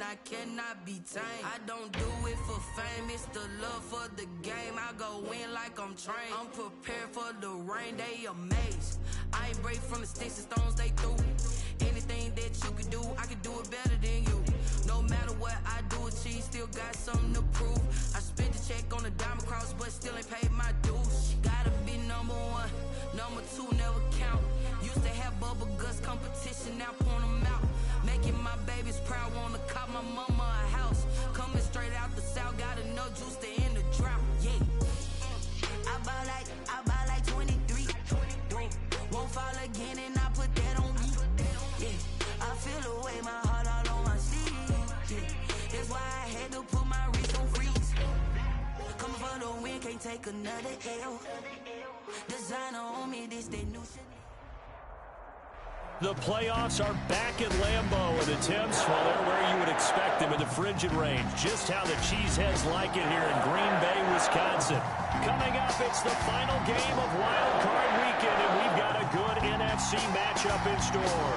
I cannot be tamed. I don't do it for fame, it's the love for the game. I go in like I'm trained. I'm prepared for the rain, they amazed. I ain't break from the sticks and stones they threw. Anything that you can do, I can do it better than you. No matter what I do, achieve, still got something to prove. I spent the check on the diamond cross, but still ain't paid my dues. Gotta be number one, number two never count. Used to have bubble guts competition, now point them out. Making my babies proud, wanna cop my mama a house. Coming straight out the south, got enough juice to end the drought. Yeah, I buy like 23. Won't fall again, and I put that on me. Yeah, I feel the way, my heart all on my sleeve. Yeah, that's why I had to put my wrist on freeze. Coming for the win, can't take another L. Designer on me, this that new shit. The playoffs are back at Lambeau, and the Temps, well, they're where you would expect them in the frigid range. Just how the Cheeseheads like it here in Green Bay, Wisconsin. Coming up, it's the final game of Wild Card Weekend, and we've got a good NFC matchup in store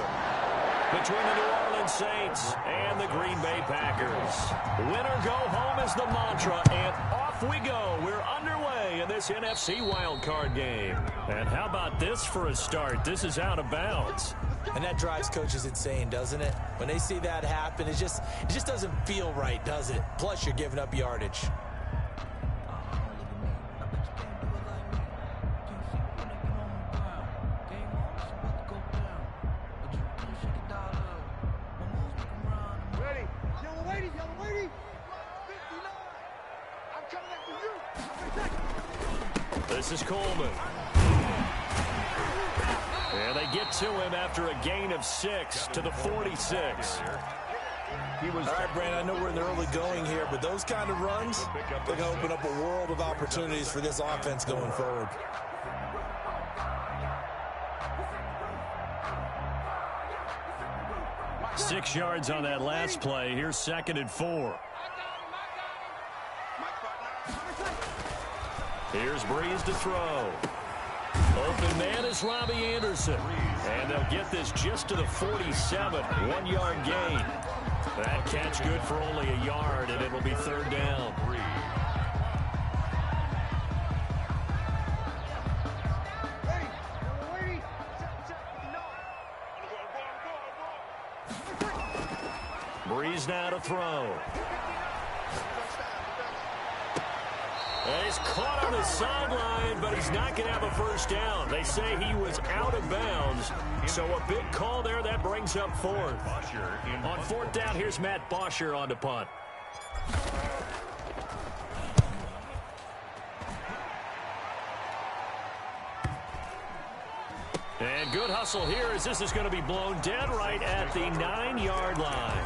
between the New Orleans Saints and the Green Bay Packers. Win or go home is the mantra, and off we go. We're underway in this NFC wildcard game. And how about this for a start? This is out of bounds. And that drives coaches insane, doesn't it? When they see that happen, it just doesn't feel right, does it? Plus, you're giving up yardage. This is Coleman. And they get to him after a gain of 6 to the 46. All right, Brandon, I know we're in the early going here, but those kind of runs, they're going to open up a world of opportunities for this offense going forward. Six yards on that last play. Here's 2nd and 4. Here's Breeze to throw. Open man is Robbie Anderson. And they'll get this just to the 47. 1-yard gain. That catch good for only a yard, and it'll be 3rd down. Breeze now to throw. And he's caught on the sideline, but he's not going to have a first down. They say he was out of bounds, so a big call there. That brings up 4th. On 4th down, here's Matt Bosher on the punt. And good hustle here as this is going to be blown dead right at the 9-yard line.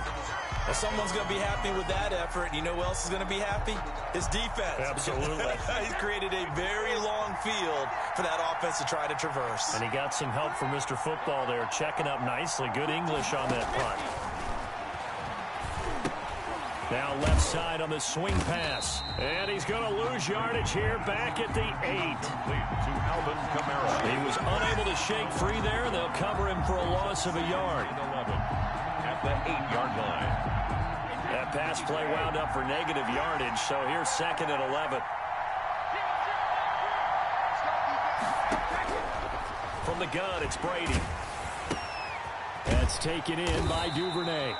Well, someone's going to be happy with that effort. You know who else is going to be happy? His defense. Absolutely. He's created a very long field for that offense to try to traverse. And he got some help from Mr. Football there, checking up nicely. Good English on that punt. Now left side on the swing pass. And he's going to lose yardage here back at the 8. He was unable to shake free there. They'll cover him for a loss of a yard. At the 8-yard line. That pass play wound up for negative yardage, so here's 2nd and 11. From the gun, it's Brady. That's taken in by Duvernay.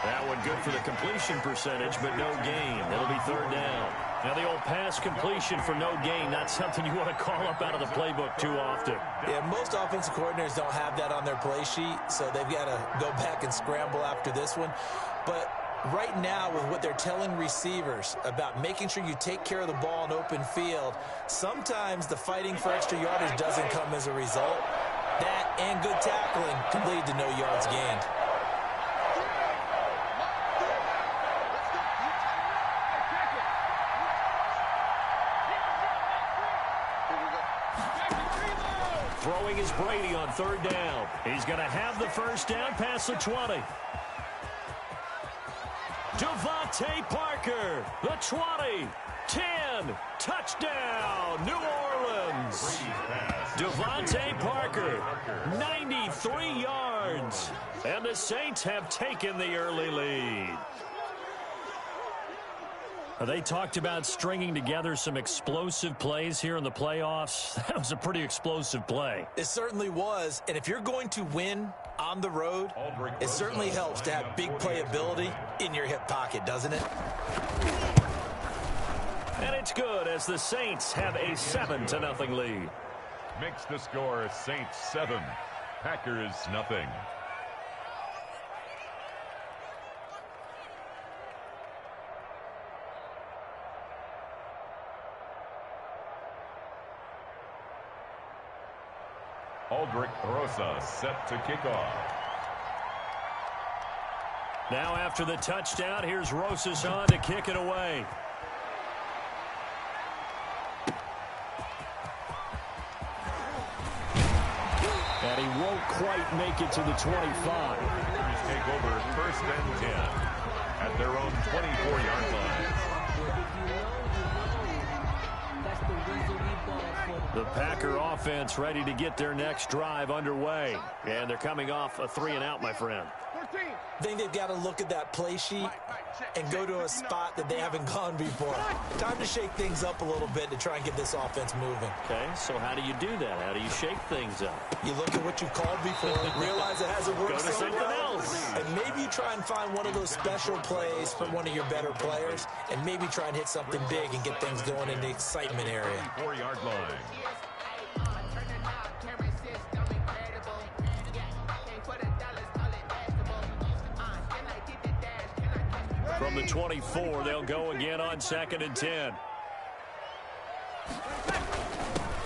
That one good for the completion percentage, but no gain. It'll be 3rd down. Now the old pass completion for no gain, not something you want to call up out of the playbook too often. Yeah, most offensive coordinators don't have that on their play sheet, so they've got to go back and scramble after this one. But right now, with what they're telling receivers about making sure you take care of the ball in open field, sometimes the fighting for extra yardage doesn't come as a result. That and good tackling can lead to no yards gained. Throwing is Brady on 3rd down. He's going to have the first down past the 20. Devontae Parker, the 20, 10, touchdown, New Orleans. Orleans. Devontae Parker, 93 yards. And the Saints have taken the early lead. They talked about stringing together some explosive plays here in the playoffs. That was a pretty explosive play. It certainly was. And if you're going to win on the road, it certainly helps to have big playability in your hip pocket, doesn't it? And it's good as the Saints have a 7-0 lead. Makes the score Saints 7, Packers nothing. Aldrich Rosa set to kick off. Now after the touchdown, here's Rosas on to kick it away. And he won't quite make it to the 25. Packers take over 1st and 10 at their own 24-yard line. The Packer offense ready to get their next drive underway. And they're coming off a 3-and-out, my friend. I think they've got to look at that play sheet and go to a spot that they haven't gone before. Time to shake things up a little bit to try and get this offense moving. Okay, so how do you do that? How do you shake things up? You look at what you've called before, realize it hasn't worked Go to so something well, else. and maybe you try and find one of those special plays from one of your better players, and maybe try and hit something big and get things going in the excitement area. 4-yard line. From the 24, they'll go again on 2nd and 10.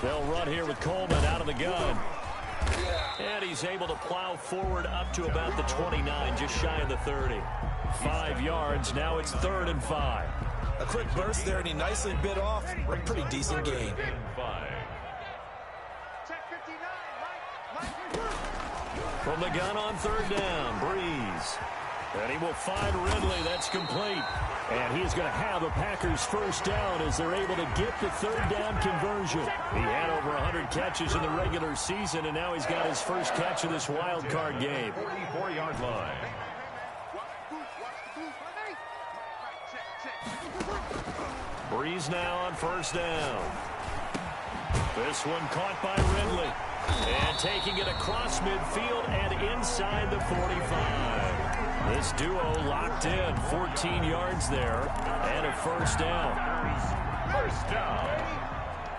They'll run here with Coleman out of the gun. And he's able to plow forward up to about the 29, just shy of the 30. 5 yards, now it's 3rd and 5. A quick burst there, and he nicely bit off a pretty decent gain. From the gun on 3rd down, Breeze. And he will find Ridley. That's complete. And he is going to have the Packers' 1st down as they're able to get the 3rd down conversion. He had over 100 catches in the regular season, and now he's got his first catch of this wild card game. 44-yard line. Breeze now on 1st down. This one caught by Ridley. And taking it across midfield and inside the 45. This duo locked in, 14 yards there, and a 1st down. 1st down.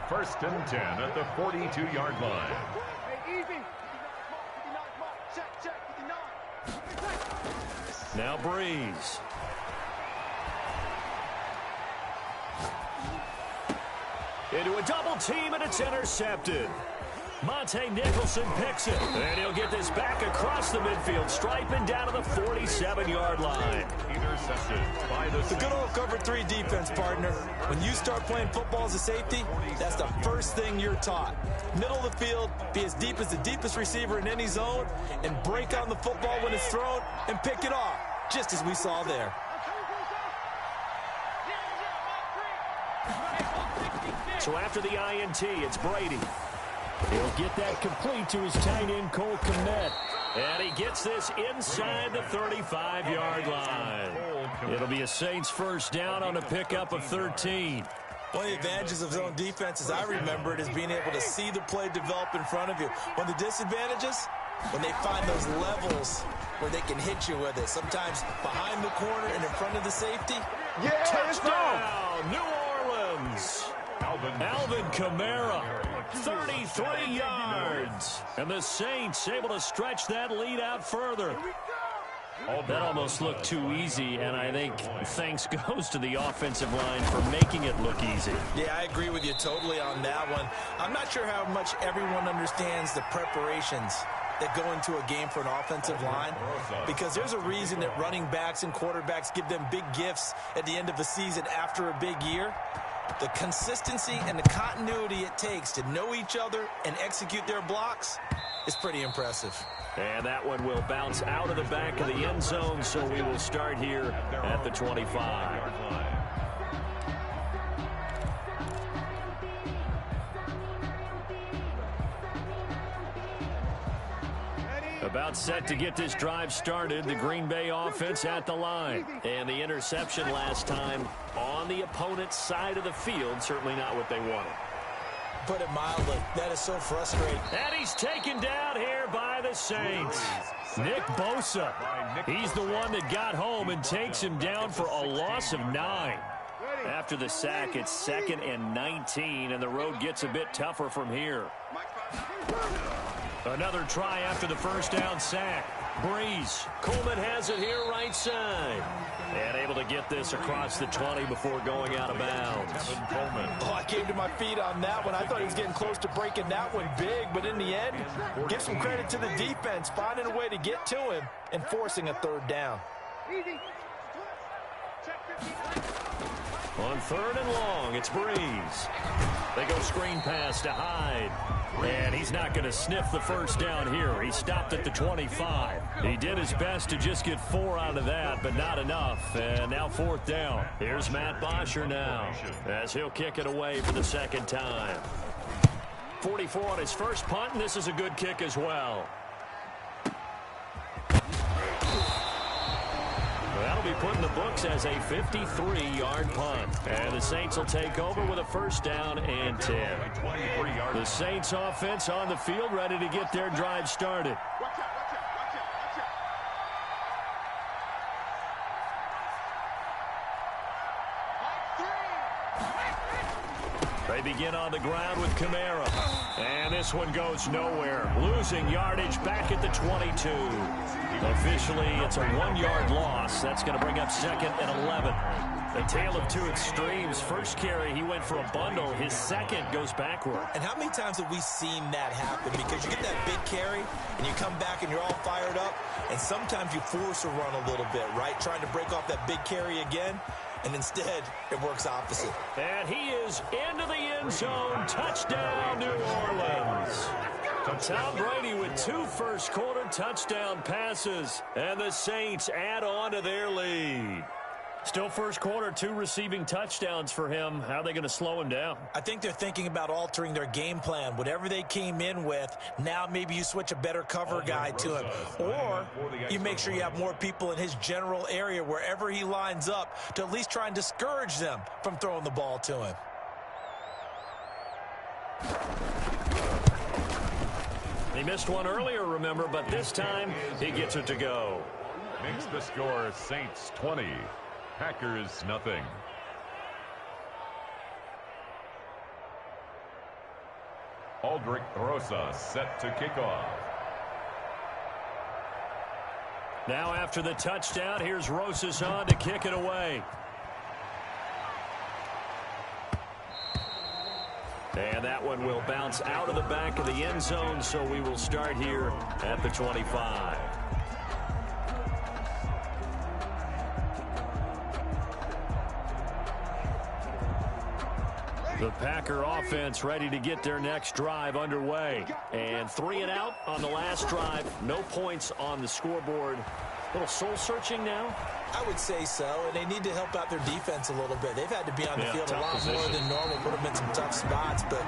1st and 10 at the 42-yard line. Now Breeze. Into a double team, and it's intercepted. Monte Nicholson picks it, and he'll get this back across the midfield stripe and down to the 47-yard line. Intercepted by the good old cover 3 defense, partner. When you start playing football as a safety, that's the first thing you're taught. Middle of the field, be as deep as the deepest receiver in any zone, and break on the football when it's thrown and pick it off, just as we saw there. So after the INT, it's Brady. He'll get that complete to his tight end, Cole Kmet. And he gets this inside the 35-yard line. It'll be a Saints 1st down on a pickup of 13. One of the advantages of zone defense, as I remember it, is being able to see the play develop in front of you. One of the disadvantages, when they find those levels where they can hit you with it. Sometimes behind the corner and in front of the safety. Yeah, touchdown, New Orleans. Alvin Kamara, 33 yards. And the Saints able to stretch that lead out further. That almost looked too easy, and I think thanks goes to the offensive line for making it look easy. Yeah, I agree with you totally on that one. I'm not sure how much everyone understands the preparations that go into a game for an offensive line, because there's a reason that running backs and quarterbacks give them big gifts at the end of the season after a big year. The consistency and the continuity it takes to know each other and execute their blocks is pretty impressive. And that one will bounce out of the back of the end zone, so we will start here at the 25. About set to get this drive started. The Green Bay offense at the line. And the interception last time on the opponent's side of the field. Certainly not what they wanted. Put it mildly, that is so frustrating. And he's taken down here by the Saints. Nick Bosa. He's the one that got home and takes him down for a loss of 9. After the sack, it's 2nd and 19, and the road gets a bit tougher from here. Another try after the first down sack. Breeze. Coleman has it here right side. And able to get this across the 20 before going out of bounds. Oh, I came to my feet on that one. I thought he was getting close to breaking that one big, but in the end, give some credit to the defense, finding a way to get to him and forcing a 3rd down. On 3rd and long, it's Breeze. They go screen pass to Hyde. And he's not going to sniff the first down here. He stopped at the 25. He did his best to just get 4 out of that, but not enough. And now 4th down. Here's Matt Bosher now as he'll kick it away for the 2nd time. 44 on his first punt, and this is a good kick as well. That'll be put in the books as a 53-yard punt. And the Saints will take over with a 1st down and 10. The Saints offense on the field ready to get their drive started. They begin on the ground with Kamara. And this one goes nowhere. Losing yardage back at the 22. Officially, it's a 1-yard loss. That's going to bring up 2nd and 11. The tale of two extremes. First carry, he went for a bundle. His second goes backward. And how many times have we seen that happen? Because you get that big carry, and you come back and you're all fired up, and sometimes you force a run a little bit, right? Trying to break off that big carry again. And instead, it works opposite. And he is into the end zone. Touchdown, New Orleans. Tom Brady with 2 first-quarter touchdown passes. And the Saints add on to their lead. Still first quarter, 2 receiving touchdowns for him. How are they going to slow him down? I think they're thinking about altering their game plan. Whatever they came in with, now maybe you switch a better cover guy to him. Or you make sure you have more people in his general area wherever he lines up to at least try and discourage them from throwing the ball to him. He missed one earlier, remember, but this time he gets it to go. Makes the score Saints 20. Packers nothing. Aldrich Rosa set to kick off. Now after the touchdown, here's Rosas on to kick it away. And that one will bounce out of the back of the end zone, so we will start here at the 25. The Packer offense ready to get their next drive underway. And 3 and out on the last drive. No points on the scoreboard. A little soul-searching now? I would say so, and they need to help out their defense a little bit. They've had to be on the field a lot more than normal, put them in some tough spots. But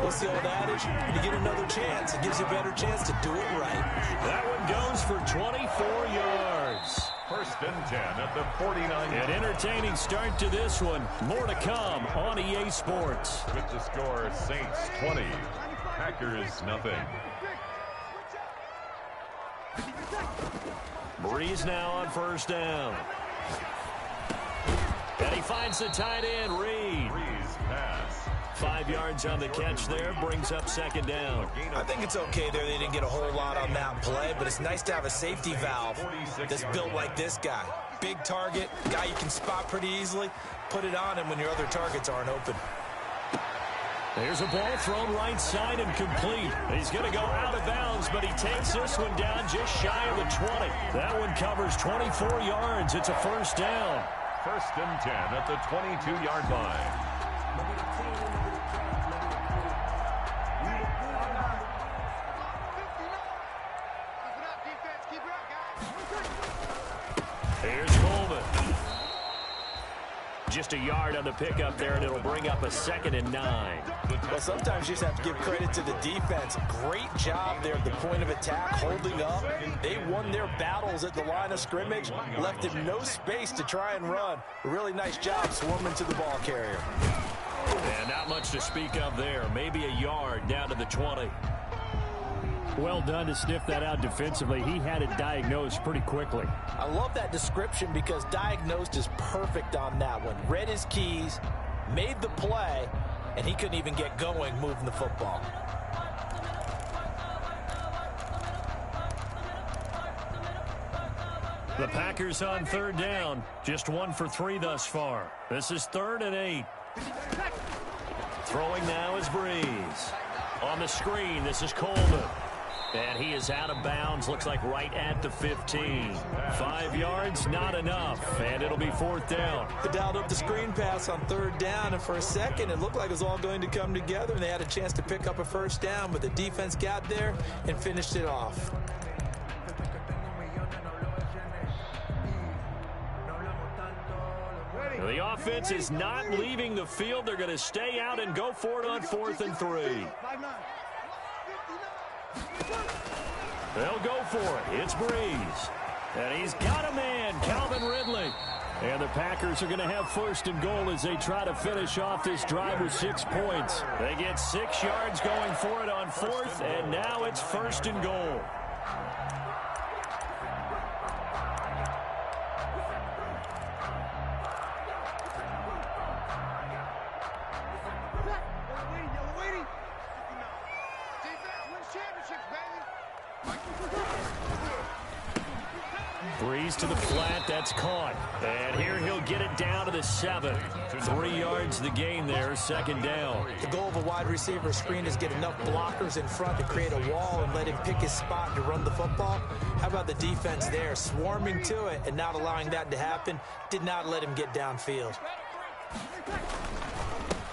what's the old adage? When you get another chance, it gives you a better chance to do it right. That one goes for 24 yards. 1st and 10 at the 49. An entertaining start to this one. More to come on EA Sports. With the score, Saints 20, Packers nothing. Breeze now on 1st down. And he finds the tight end, Reed. Breeze pass. 5 yards on the catch there, brings up 2nd down. I think it's okay there. They didn't get a whole lot on that play, but it's nice to have a safety valve that's built like this guy. Big target, guy you can spot pretty easily. Put it on him when your other targets aren't open. There's a ball thrown right side and complete. He's going to go out of bounds, but he takes this one down just shy of the 20. That one covers 24 yards. It's a 1st down. 1st and 10 at the 22-yard line. Here's Coleman. Just a yard on the pickup there, and it'll bring up a 2nd and 9. Well, sometimes you just have to give credit to the defense. Great job there at the point of attack, holding up. They won their battles at the line of scrimmage, left him no space to try and run. A really nice job swarming to the ball carrier. And not much to speak of there. Maybe a yard down to the 20. Well done to sniff that out defensively. He had it diagnosed pretty quickly. I love that description because diagnosed is perfect on that one. Read his keys, made the play, and he couldn't even get going moving the football. The Packers on 3rd down. Just 1 for 3 thus far. This is 3rd and 8. Throwing now is Breeze. On the screen, this is Coleman. And he is out of bounds, looks like right at the 15. 5 yards, not enough, and it'll be 4th down. They dialed up the screen pass on 3rd down, and for a second it looked like it was all going to come together, and they had a chance to pick up a 1st down, but the defense got there and finished it off. The offense is not leaving the field. They're going to stay out and go for it on 4th and 3. They'll go for it. It's Breeze. And he's got a man, Calvin Ridley. And the Packers are going to have 1st and goal as they try to finish off this drive with 6 points. They get 6 yards going for it on 4th, and now it's 1st and goal. Breeze to the flat, that's caught. And here he'll get it down to the 7. 3 yards the gain there, 2nd down. The goal of a wide receiver screen is get enough blockers in front to create a wall and let him pick his spot to run the football. How about the defense there, swarming to it and not allowing that to happen? Did not let him get downfield.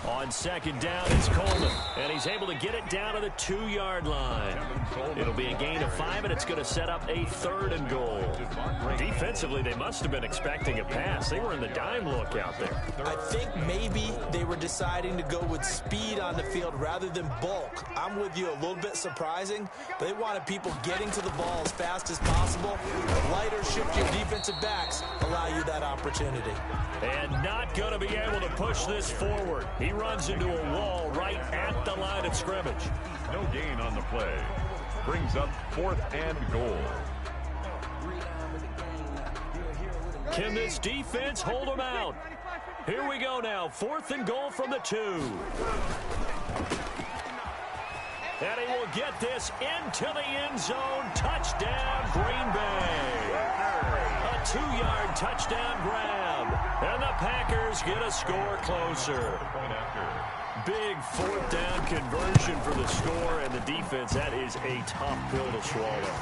On 2nd down, it's Coleman, and he's able to get it down to the 2-yard line. It'll be a gain of 5, and it's going to set up a 3rd and goal. Defensively, they must have been expecting a pass. They were in the dime look out there. I think maybe they were deciding to go with speed on the field rather than bulk. I'm with you, a little bit surprising. They wanted people getting to the ball as fast as possible. Lighter, shiftier defensive backs allow you that opportunity. And not going to be able to push this forward. He runs into a wall right at the line of scrimmage. No gain on the play. Brings up 4th and goal. Can this defense hold them out? Here we go now. 4th and goal from the 2. And he will get this into the end zone. Touchdown, Green Bay. A 2-yard touchdown grab. And the Packers get a score closer. Big 4th down conversion for the score, and the defense, that is a tough pill to swallow.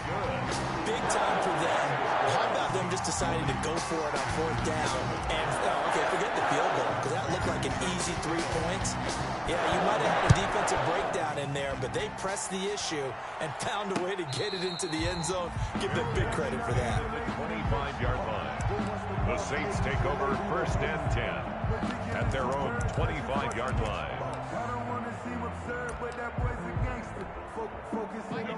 Big time for them. How about them just deciding to go for it on 4th down? And, okay, forget the field goal, because that looked like an easy 3 points. Yeah, you might have had a defensive breakdown in there, but they pressed the issue and found a way to get it into the end zone. Give them big credit for that. 25-yard line. The Saints take over 1st and 10 at their own 25-yard line.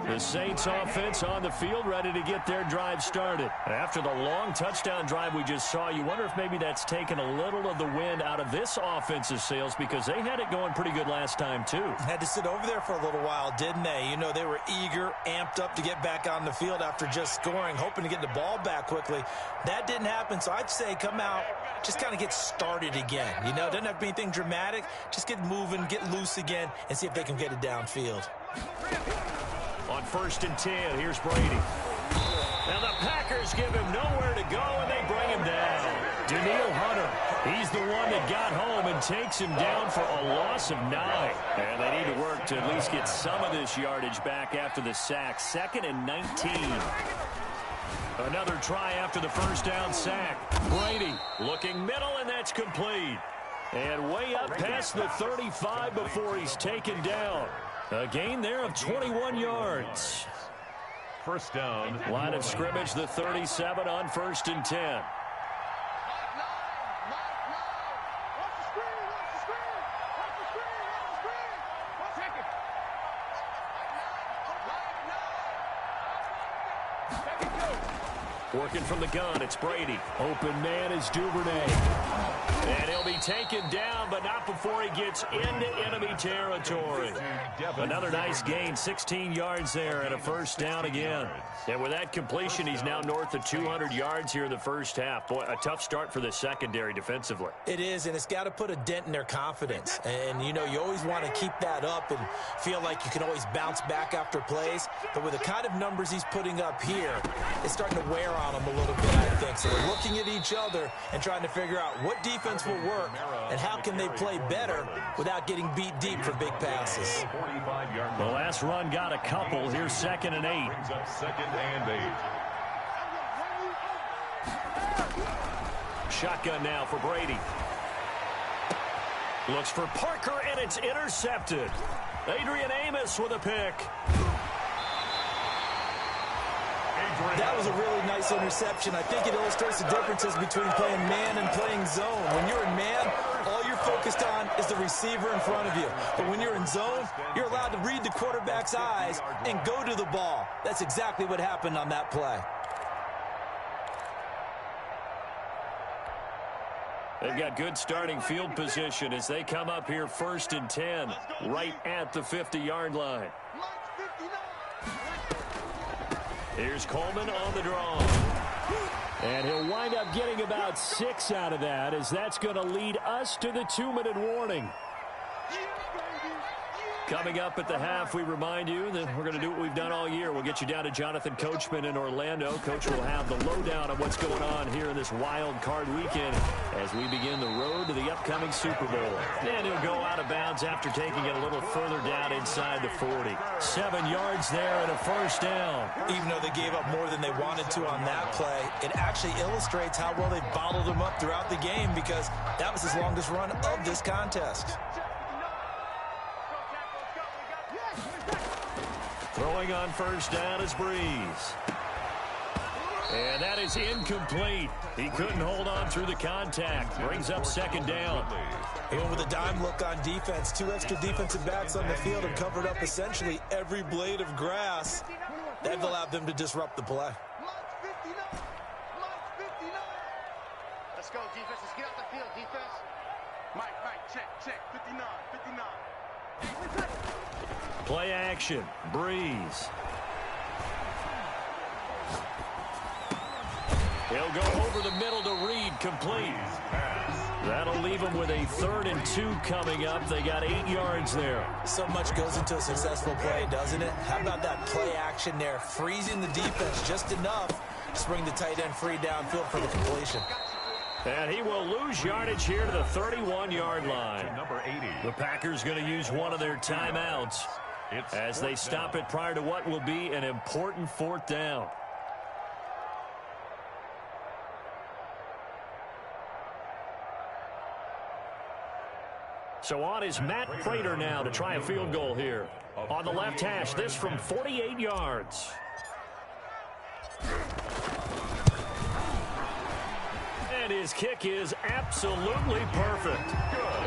The Saints offense on the field, ready to get their drive started. After the long touchdown drive we just saw, you wonder if maybe that's taken a little of the wind out of this offensive sails, because they had it going pretty good last time too. Had to sit over there for a little while, didn't they? You know, they were eager, amped up to get back on the field after just scoring, hoping to get the ball back quickly. That didn't happen, so I'd say come out, just kind of get started again. You know, doesn't have to be anything dramatic. Just get moving, get loose again, and see if they can get it downfield. On 1st and 10, here's Brady. Now the Packers give him nowhere to go, and they bring him down. Danielle Hunter, he's the one that got home and takes him down for a loss of 9. And they need to work to at least get some of this yardage back after the sack. 2nd and 19. Another try after the 1st down sack. Brady looking middle, and that's complete. And way up past the 35 before he's taken down. A gain there of 21 yards. 1st down. Line of scrimmage, the 37 on 1st and 10. Working from the gun, it's Brady. Open man is Duvernay. And he'll be taken down, but not before he gets into enemy territory. Another nice gain, 16 yards there and a first down again. And with that completion, he's now north of 200 yards here in the first half. Boy, a tough start for the secondary defensively. It is, and it's got to put a dent in their confidence. And, you know, you always want to keep that up and feel like you can always bounce back after plays. But with the kind of numbers he's putting up here, it's starting to wear on them a little bit, I think. So they're looking at each other and trying to figure out what defense will work and how can they play better without getting beat deep for big passes. The last run got a couple. Here's 2nd and 8. Brings up 2nd and 8. Shotgun now for Brady. Looks for Parker, and it's intercepted. Adrian Amos with a pick. That was a really nice interception. I think it illustrates the differences between playing man and playing zone. When you're in man, all you're focused on is the receiver in front of you. But when you're in zone, you're allowed to read the quarterback's eyes and go to the ball. That's exactly what happened on that play. They've got good starting field position as they come up here 1st and 10, right at the 50-yard line. Here's Coleman on the draw. And he'll wind up getting about 6 out of that, as that's going to lead us to the 2-minute warning. Coming up at the half, we remind you that we're going to do what we've done all year. We'll get you down to Jonathan Coachman in Orlando. Coach will have the lowdown on what's going on here in this wild card weekend as we begin the road to the upcoming Super Bowl. And he'll go out of bounds after taking it a little further down inside the 40. 7 yards there and a first down. Even though they gave up more than they wanted to on that play, it actually illustrates how well they bottled him up throughout the game, because that was his longest run of this contest. Throwing on first down is Breeze. And that is incomplete. He couldn't hold on through the contact. Brings up 2nd down. Even with a dime look on defense, 2 extra defensive backs on the field and covered up essentially every blade of grass. That allowed them to disrupt the play. Let's go, defense. Let's get off the field, defense. Mike, check. 59. Play action. Breeze. He'll go over the middle to Reed, complete. That'll leave them with a 3rd and 2 coming up. They got 8 yards there. So much goes into a successful play, doesn't it? How about that play action there? Freezing the defense just enough to bring the tight end free downfield for the completion. And he will lose yardage here to the 31-yard line. Number 80. The Packers going to use one of their timeouts as they stop it prior to what will be an important 4th down. So on is Matt Prater now to try a field goal here. On the left hash, this from 48 yards. And his kick is absolutely perfect.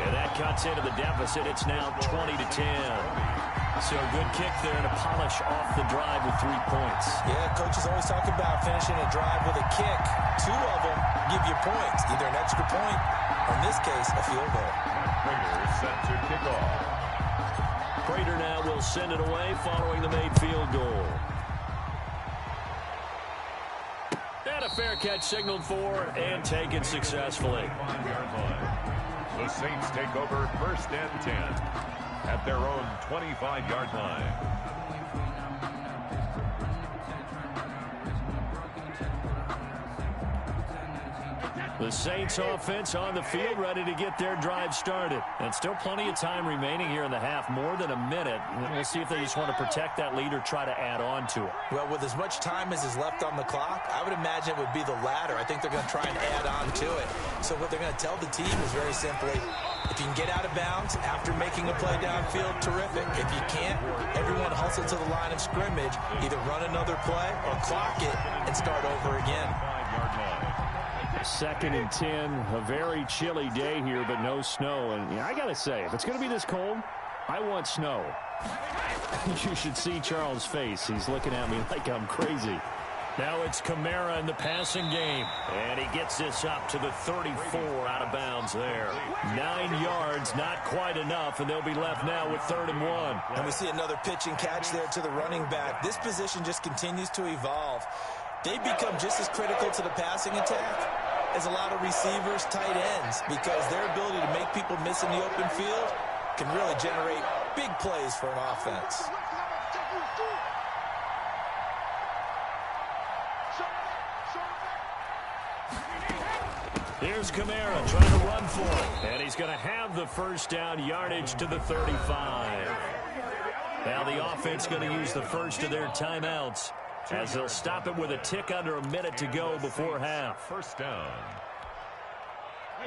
And that cuts into the deficit. It's now 20-10. So good kick there to polish off the drive with 3 points. Yeah, coaches always talk about finishing a drive with a kick. 2 of them give you points, either an extra point or, in this case, a field goal. Prater set to kick off. Prater now will send it away following the made field goal. And a fair catch signaled for and taken successfully. 5-yard line. The Saints take over 1st and 10 at their own 25-yard line. The Saints offense on the field, ready to get their drive started. And still plenty of time remaining here in the half, more than a minute. We'll see if they just want to protect that lead or try to add on to it. Well, with as much time as is left on the clock, I would imagine it would be the latter. I think they're going to try and add on to it. So what they're going to tell the team is very simply, if you can get out of bounds after making a play downfield, terrific. If you can't, everyone hustle to the line of scrimmage, either run another play or clock it and start over again. 5-yard line. 2nd and 10, a very chilly day here, but no snow. And I got to say, if it's going to be this cold, I want snow. You should see Charles' face. He's looking at me like I'm crazy. Now it's Kamara in the passing game. And he gets this up to the 34 out of bounds there. 9 yards, not quite enough, and they'll be left now with 3rd and 1. And we see another pitch and catch there to the running back. This position just continues to evolve. They become just as critical to the passing attack as a lot of receivers, tight ends, because their ability to make people miss in the open field can really generate big plays for an offense. Here's Kamara trying to run for it. And he's going to have the first down, yardage to the 35. Now the offense going to use the first of their timeouts as they'll stop it with a tick under a minute to go before half. First down.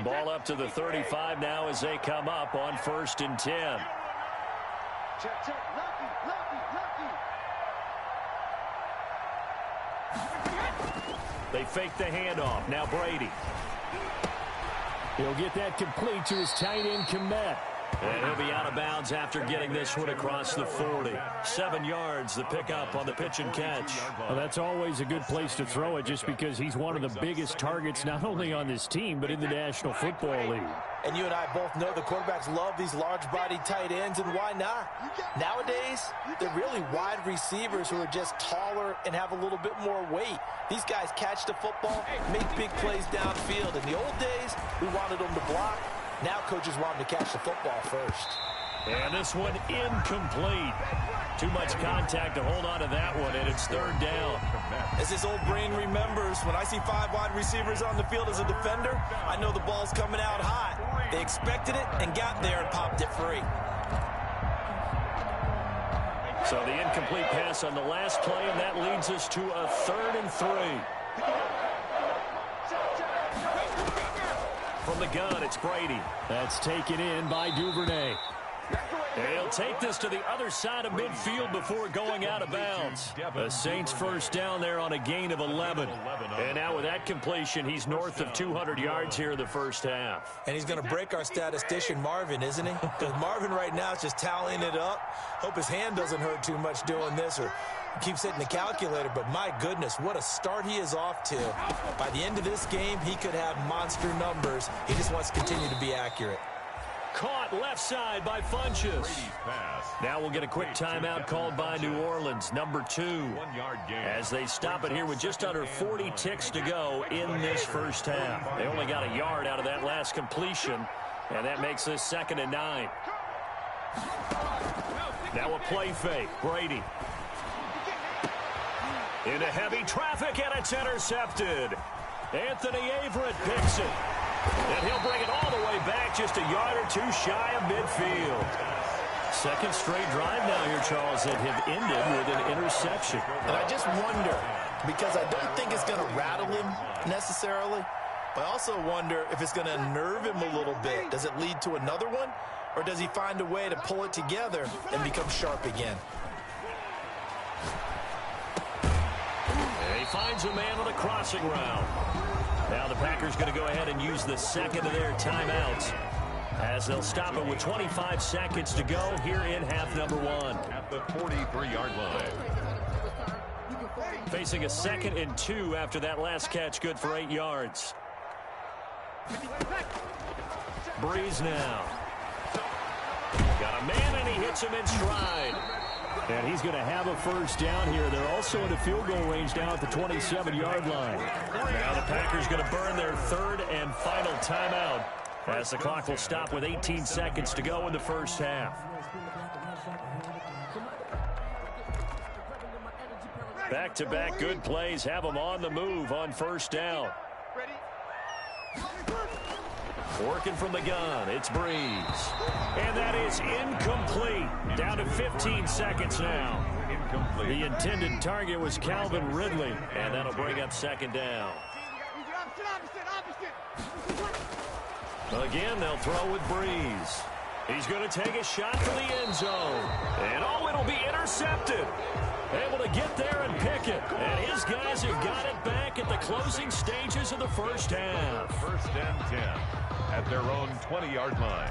Ball up to the 35 now as they come up on 1st and 10. They fake the handoff. Now Brady. He'll get that complete to his tight end, Komet. And he'll be out of bounds after getting this one across the 40. 7 yards, the pickup on the pitch and catch. Well, that's always a good place to throw it just because he's one of the biggest targets not only on this team but in the National Football League. And you and I both know the quarterbacks love these large-bodied tight ends, and why not? Nowadays, they're really wide receivers who are just taller and have a little bit more weight. These guys catch the football, make big plays downfield. In the old days, we wanted them to block. Now coaches want them to catch the football first. And this one incomplete. Too much contact to hold on to that one, and it's 3rd down. As his old brain remembers, when I see 5 wide receivers on the field as a defender, I know the ball's coming out hot. They expected it and got there and popped it free. So the incomplete pass on the last play, and that leads us to a 3rd and 3. From the gun, it's Brady. That's taken in by Duvernay. He'll take this to the other side of midfield before going out of bounds. The Saints first down there on a gain of 11. And now with that completion, he's north of 200 yards here in the first half. And he's going to break our statistician Marvin, isn't he? Because Marvin right now is just tallying it up. Hope his hand doesn't hurt too much doing this or keeps hitting the calculator. But my goodness, what a start he is off to. By the end of this game, he could have monster numbers. He just wants to continue to be accurate. Caught left side by Funchess. Now we'll get a quick timeout called by New Orleans, number 2. 1 yard gain. As they stop it here with just under 40 ticks to go in this first half. They only got a yard out of that last completion, and that makes this 2nd and 9. Now a play fake. Brady. Into heavy traffic, and it's intercepted. Anthony Averett picks it. And he'll bring it all the way back just a yard or 2 shy of midfield. 2nd straight drive now here, Charles, that have ended with an interception. And I just wonder, because I don't think it's going to rattle him necessarily, but I also wonder if it's going to unnerve him a little bit. Does it lead to another one, or does he find a way to pull it together and become sharp again? And he finds a man on a crossing route. Now the Packers going to go ahead and use the 2nd of their timeouts as they'll stop it with 25 seconds to go here in half number 1. At the 43-yard line. Facing a 2nd and 2 after that last catch, good for 8 yards. Breeze now. Got a man, and he hits him in stride. And he's going to have a first down here. They're also in the field goal range down at the 27-yard line. Now the Packers going to burn their 3rd and final timeout as the clock will stop with 18 seconds to go in the first half. Back-to-back good plays have them on the move on first down. Working from the gun, it's Breeze. And that is incomplete. Down to 15 seconds now. Incomplete. The intended target was Calvin Ridley, and that'll bring up 2nd down. Again, they'll throw with Breeze. He's going to take a shot for the end zone. And oh, it'll be intercepted. Able to get there and pick it. And his guys have got it back at the closing stages of the first half. 1st and 10 at their own 20-yard line.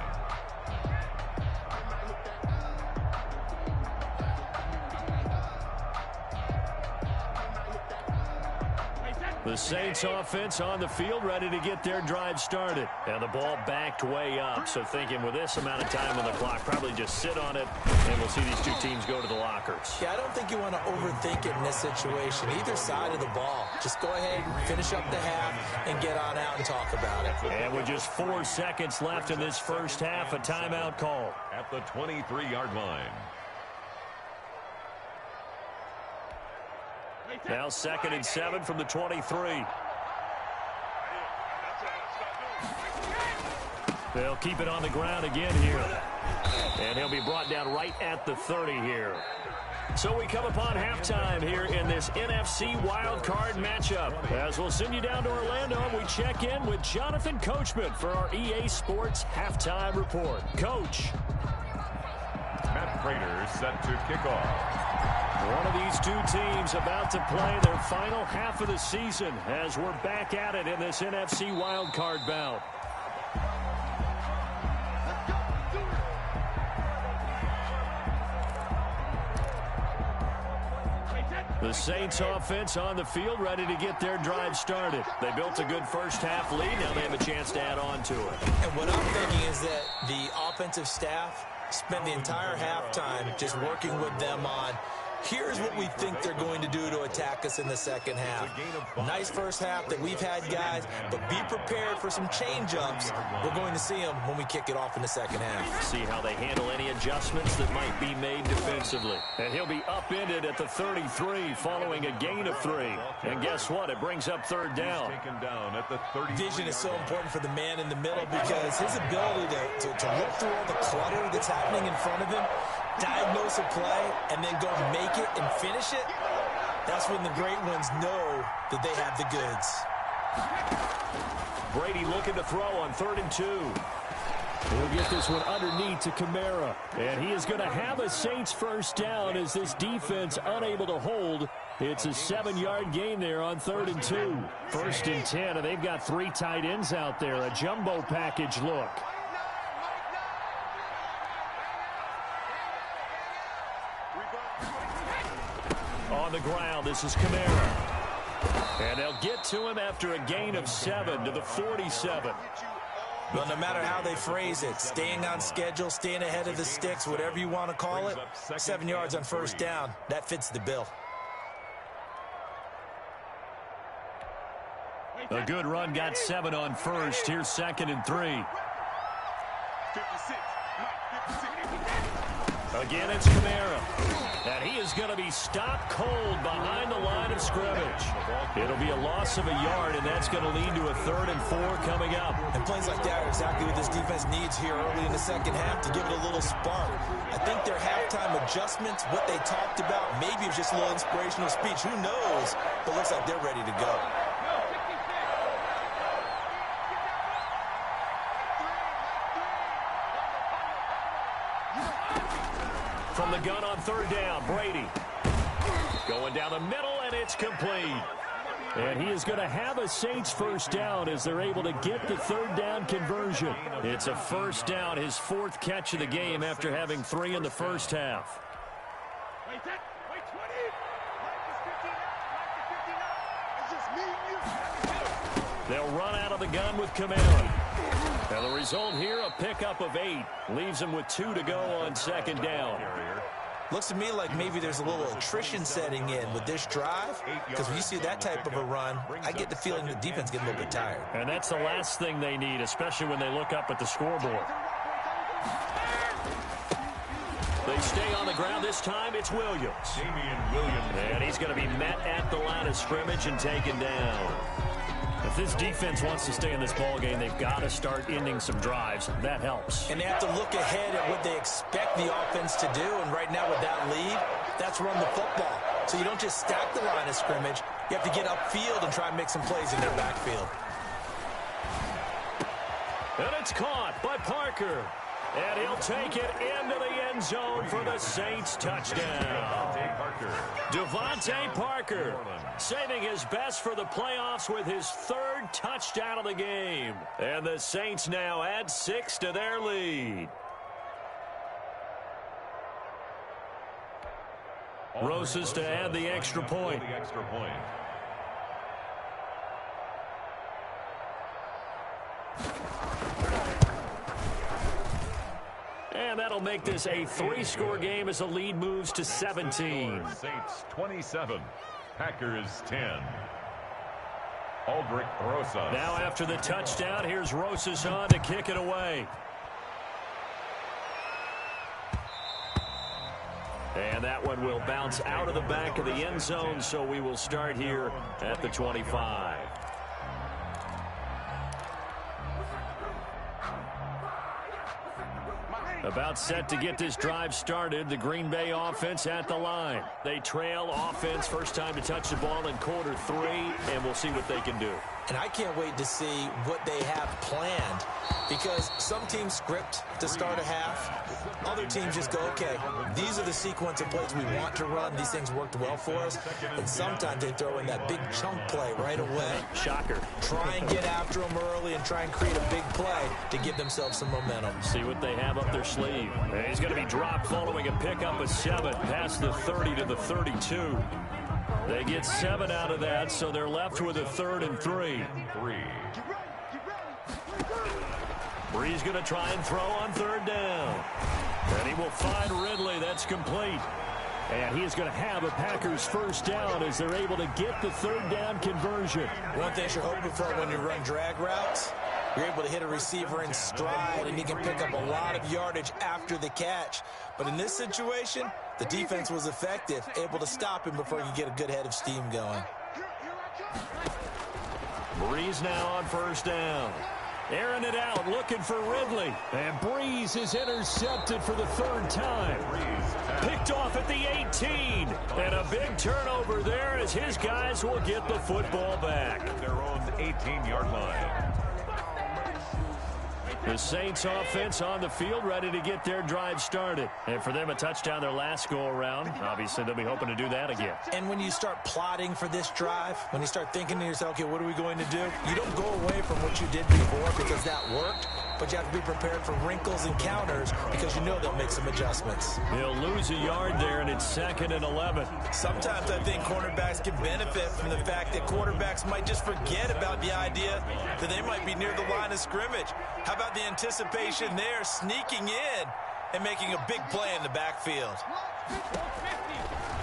The Saints offense on the field, ready to get their drive started. And the ball backed way up, so thinking with this amount of time on the clock, probably just sit on it, and we'll see these two teams go to the lockers. Yeah, I don't think you want to overthink it in this situation. Either side of the ball. Just go ahead and finish up the half and get on out and talk about it. And with just 4 seconds left in this first half, a timeout call. At the 23-yard line. Now 2nd and 7 from the 23. They'll keep it on the ground again here. And he'll be brought down right at the 30 here. So we come upon halftime here in this NFC wildcard matchup. As we'll send you down to Orlando, we check in with Jonathan Coachman for our EA Sports Halftime Report. Coach. Matt Prater set to kick off. One of these two teams about to play their final half of the season as we're back at it in this NFC wildcard bout. The Saints offense on the field, ready to get their drive started. They built a good first half lead. Now they have a chance to add on to it. And what I'm thinking is that the offensive staff spent the entire halftime just working with them on, here's what we think they're going to do to attack us in the second half. Nice first half that we've had, guys, but be prepared for some change-ups. We're going to see them when we kick it off in the second half. See how they handle any adjustments that might be made defensively. And he'll be upended at the 33 following a gain of 3. And guess what? It brings up 3rd down. Vision is so important for the man in the middle because his ability to look through all the clutter that's happening in front of him, diagnose a play, and then go make it and finish it, that's when the great ones know that they have the goods. Brady looking to throw on 3rd and 2. He'll get this one underneath to Kamara. And he is going to have a Saints first down as this defense unable to hold. It's a 7-yard gain there on 3rd and 2. 1st and 10, and they've got 3 tight ends out there. A jumbo package look. On the ground, this is Kamara. And they'll get to him after a gain of 7 to the 47. Well, no matter how they phrase it, staying on schedule, staying ahead of the sticks, whatever you want to call it, 7 yards on first down, that fits the bill. A good run, got 7 on first. Here's 2nd and 3. Again, it's Kamara. And he is going to be stopped cold behind the line of scrimmage. It'll be a loss of a yard, and that's going to lead to a 3rd and 4 coming up. And plays like that are exactly what this defense needs here early in the second half to give it a little spark. I think their halftime adjustments, what they talked about, maybe it was just a little inspirational speech. Who knows? But looks like they're ready to go. From the gun on 3rd down, Brady. Going down the middle, and it's complete. And he is going to have a Saints first down as they're able to get the 3rd down conversion. It's a first down, his 4th catch of the game after having 3 in the first half. They'll run out of the gun with Kamara. And the result here, a pickup of 8. Leaves him with 2 to go on 2nd down. Looks to me like maybe there's a little attrition setting in with this drive, because when you see that type of a run, I get the feeling the defense gets a little bit tired. And that's the last thing they need, especially when they look up at the scoreboard. They stay on the ground. This time it's Williams. And he's going to be met at the line of scrimmage and taken down. If this defense wants to stay in this ballgame, they've got to start ending some drives. That helps. And they have to look ahead at what they expect the offense to do. And right now with that lead, that's run the football. So you don't just stack the line of scrimmage. You have to get upfield and try and make some plays in their backfield. And it's caught by Parker. And he'll take it into the end zone for the Saints touchdown. Devontae Parker saving his best for the playoffs with his 3rd touchdown of the game. And the Saints now add 6 to their lead. Rosas to add the extra point. And that'll make this a 3-score game as the lead moves to 17. Saints 27, Packers 10. Aldrich Rosas. Now after the touchdown, here's Rosas on to kick it away. And that one will bounce out of the back of the end zone, so we will start here at the 25. About set to get this drive started. The Green Bay offense at the line. They trail offense, first time to touch the ball in quarter 3, and we'll see what they can do. And I can't wait to see what they have planned, because some teams script to start a half. Other teams just go, okay, these are the sequence of plays we want to run. These things worked well for us. And sometimes they throw in that big chunk play right away. Shocker. Try and get after them early and try and create a big play to give themselves some momentum. See what they have up their sleeve. And he's going to be dropped following a pickup of 7 past the 30 to the 32. They get 7 out of that, so they're left with a 3rd and 3. Bree's going to try and throw on 3rd down. And he will find Ridley. That's complete. And he is going to have a Packers first down as they're able to get the 3rd down conversion. One thing you're hoping for when you run drag routes, you're able to hit a receiver in stride, and he can pick up a lot of yardage after the catch. But in this situation, the defense was effective, able to stop him before you get a good head of steam going. Breeze now on 1st down. Airing it out, looking for Ridley. And Breeze is intercepted for the 3rd time. Picked off at the 18. And a big turnover there as his guys will get the football back. Their own 18-yard line. The Saints offense on the field, ready to get their drive started. And for them, a touchdown their last go-around. Obviously, they'll be hoping to do that again. And when you start plotting for this drive, when you start thinking to yourself, okay, what are we going to do? You don't go away from what you did before because that worked, but you have to be prepared for wrinkles and counters because you know they'll make some adjustments. He'll lose a yard there, and it's 2nd and 11. Sometimes I think cornerbacks can benefit from the fact that quarterbacks might just forget about the idea that they might be near the line of scrimmage. How about the anticipation there, sneaking in and making a big play in the backfield?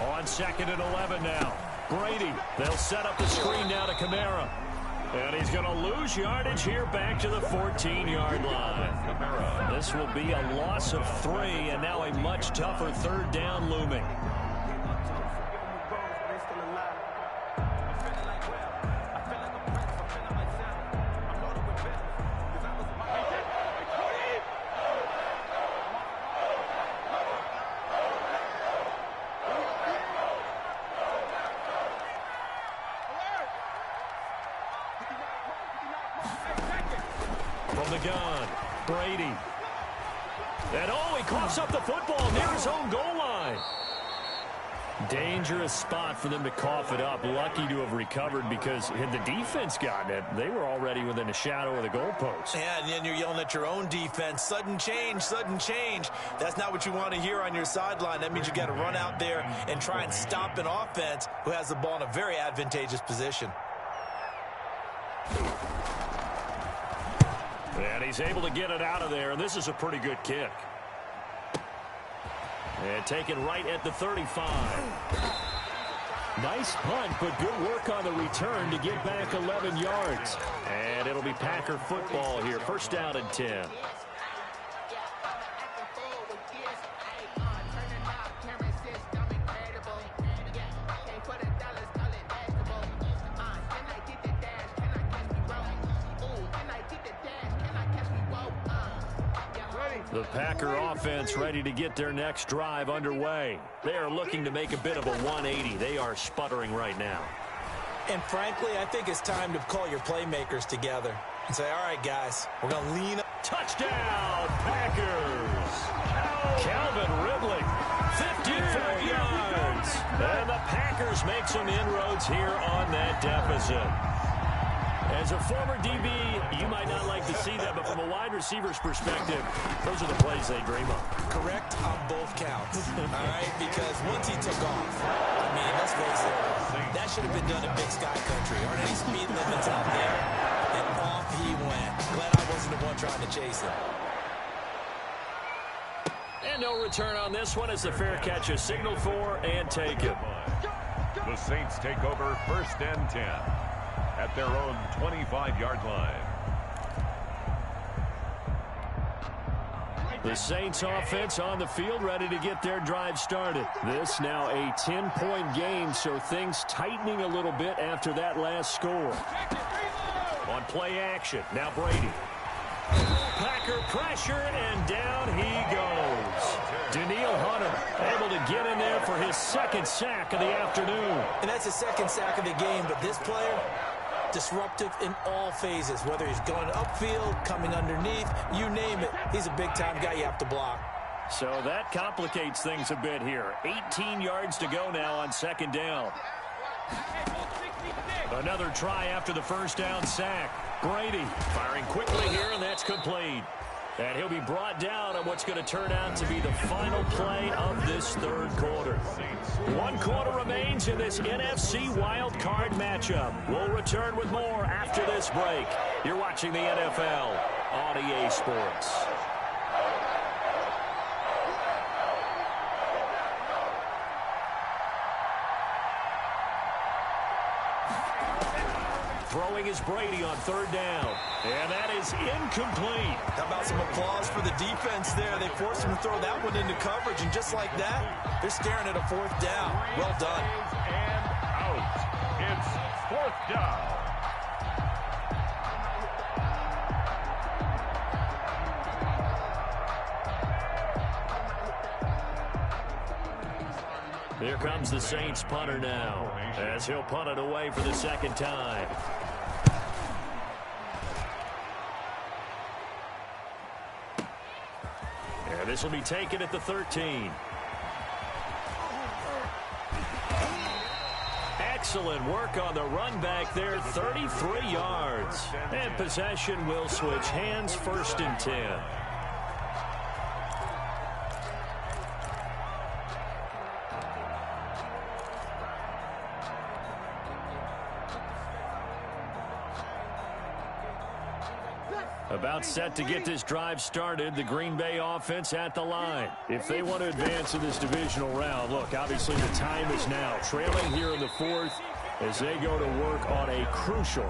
On 2nd and 11 now. Brady, they'll set up the screen now to Kamara. And he's going to lose yardage here back to the 14-yard line. This will be a loss of 3, and now a much tougher 3rd down looming. From the gun, Brady. And he coughs up the football near his own goal line. Dangerous spot for them to cough it up. Lucky to have recovered because had the defense gotten it, they were already within a shadow of the goalpost. Yeah, and then you're yelling at your own defense. Sudden change, sudden change. That's not what you want to hear on your sideline. That means you got to run out there and try and stop an offense who has the ball in a very advantageous position. And he's able to get it out of there, and this is a pretty good kick. And taken right at the 35. Nice punt, but good work on the return to get back 11 yards. And it'll be Packer football here. 1st down and 10. The Packer offense ready to get their next drive underway. They are looking to make a bit of a 180. They are sputtering right now. And frankly, I think it's time to call your playmakers together and say, all right, guys, we're going to lean up. Touchdown, Packers! Calvin Ridley, 55 yards. And the Packers make some inroads here on that deficit. As a former DB, you might not like to see that, but from a wide receiver's perspective, those are the plays they dream of. Correct on both counts, all right? Because once he took off, I mean, let's face it, that should have been done in Big Sky Country. Aren't any speed limits out there? And off he went. Glad I wasn't the one trying to chase him. And no return on this one as the fair catch is signaled for and taken. The Saints take over 1st and 10 at their own 25-yard line. The Saints offense on the field ready to get their drive started. This now a 10-point game, so things tightening a little bit after that last score. On play action, now Brady. Packer pressure, and down he goes. Danielle Hunter able to get in there for his second sack of the afternoon. And that's his second sack of the game, but this player, disruptive in all phases, whether he's going upfield, coming underneath, you name it. He's a big-time guy you have to block. So that complicates things a bit here. 18 yards to go now on second down. Another try after the first down sack. Brady firing quickly here, and that's complete. And he'll be brought down on what's going to turn out to be the final play of this third quarter. 1 quarter remains in this NFC wild card matchup. We'll return with more after this break. You're watching the NFL on EA Sports. Throwing is Brady on third down. And that is incomplete. How about some applause for the defense there? They forced him to throw that one into coverage, and just like that, they're staring at a 4th down. Well done. And out. It's 4th down. Here comes the Saints punter now, as he'll punt it away for the second time. And this will be taken at the 13. Excellent work on the run back there, 33 yards. And possession will switch hands, 1st and 10. About set to get this drive started, the Green Bay offense at the line. If they want to advance in this divisional round, look, obviously the time is now. Trailing here in the 4th as they go to work on a crucial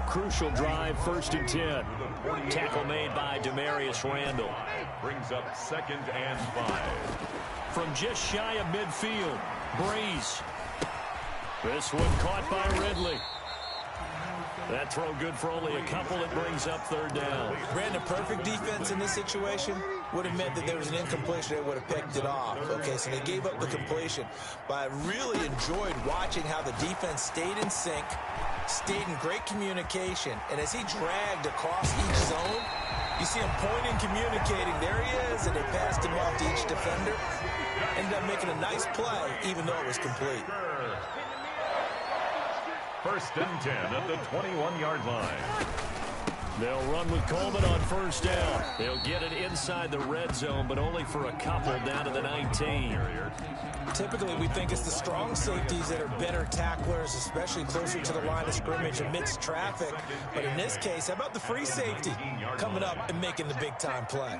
drive, 1st and 10. Tackle made by Demarius Randall. Brings up 2nd and 5. From just shy of midfield, Breeze. This one caught by Ridley. That throw good for only a couple. It brings up 3rd down. Brandon, perfect defense in this situation would have meant that there was an incompletion. They would have picked it off. Okay, so they gave up the completion. But I really enjoyed watching how the defense stayed in sync, stayed in great communication. And as he dragged across each zone, you see him pointing, communicating. There he is, and they passed him off to each defender. Ended up making a nice play, even though it was complete. 1st and 10 at the 21-yard line. They'll run with Coleman on 1st down. They'll get it inside the red zone, but only for a couple down to the 19. Typically, we think it's the strong safeties that are better tacklers, especially closer to the line of scrimmage amidst traffic. But in this case, how about the free safety coming up and making the big-time play?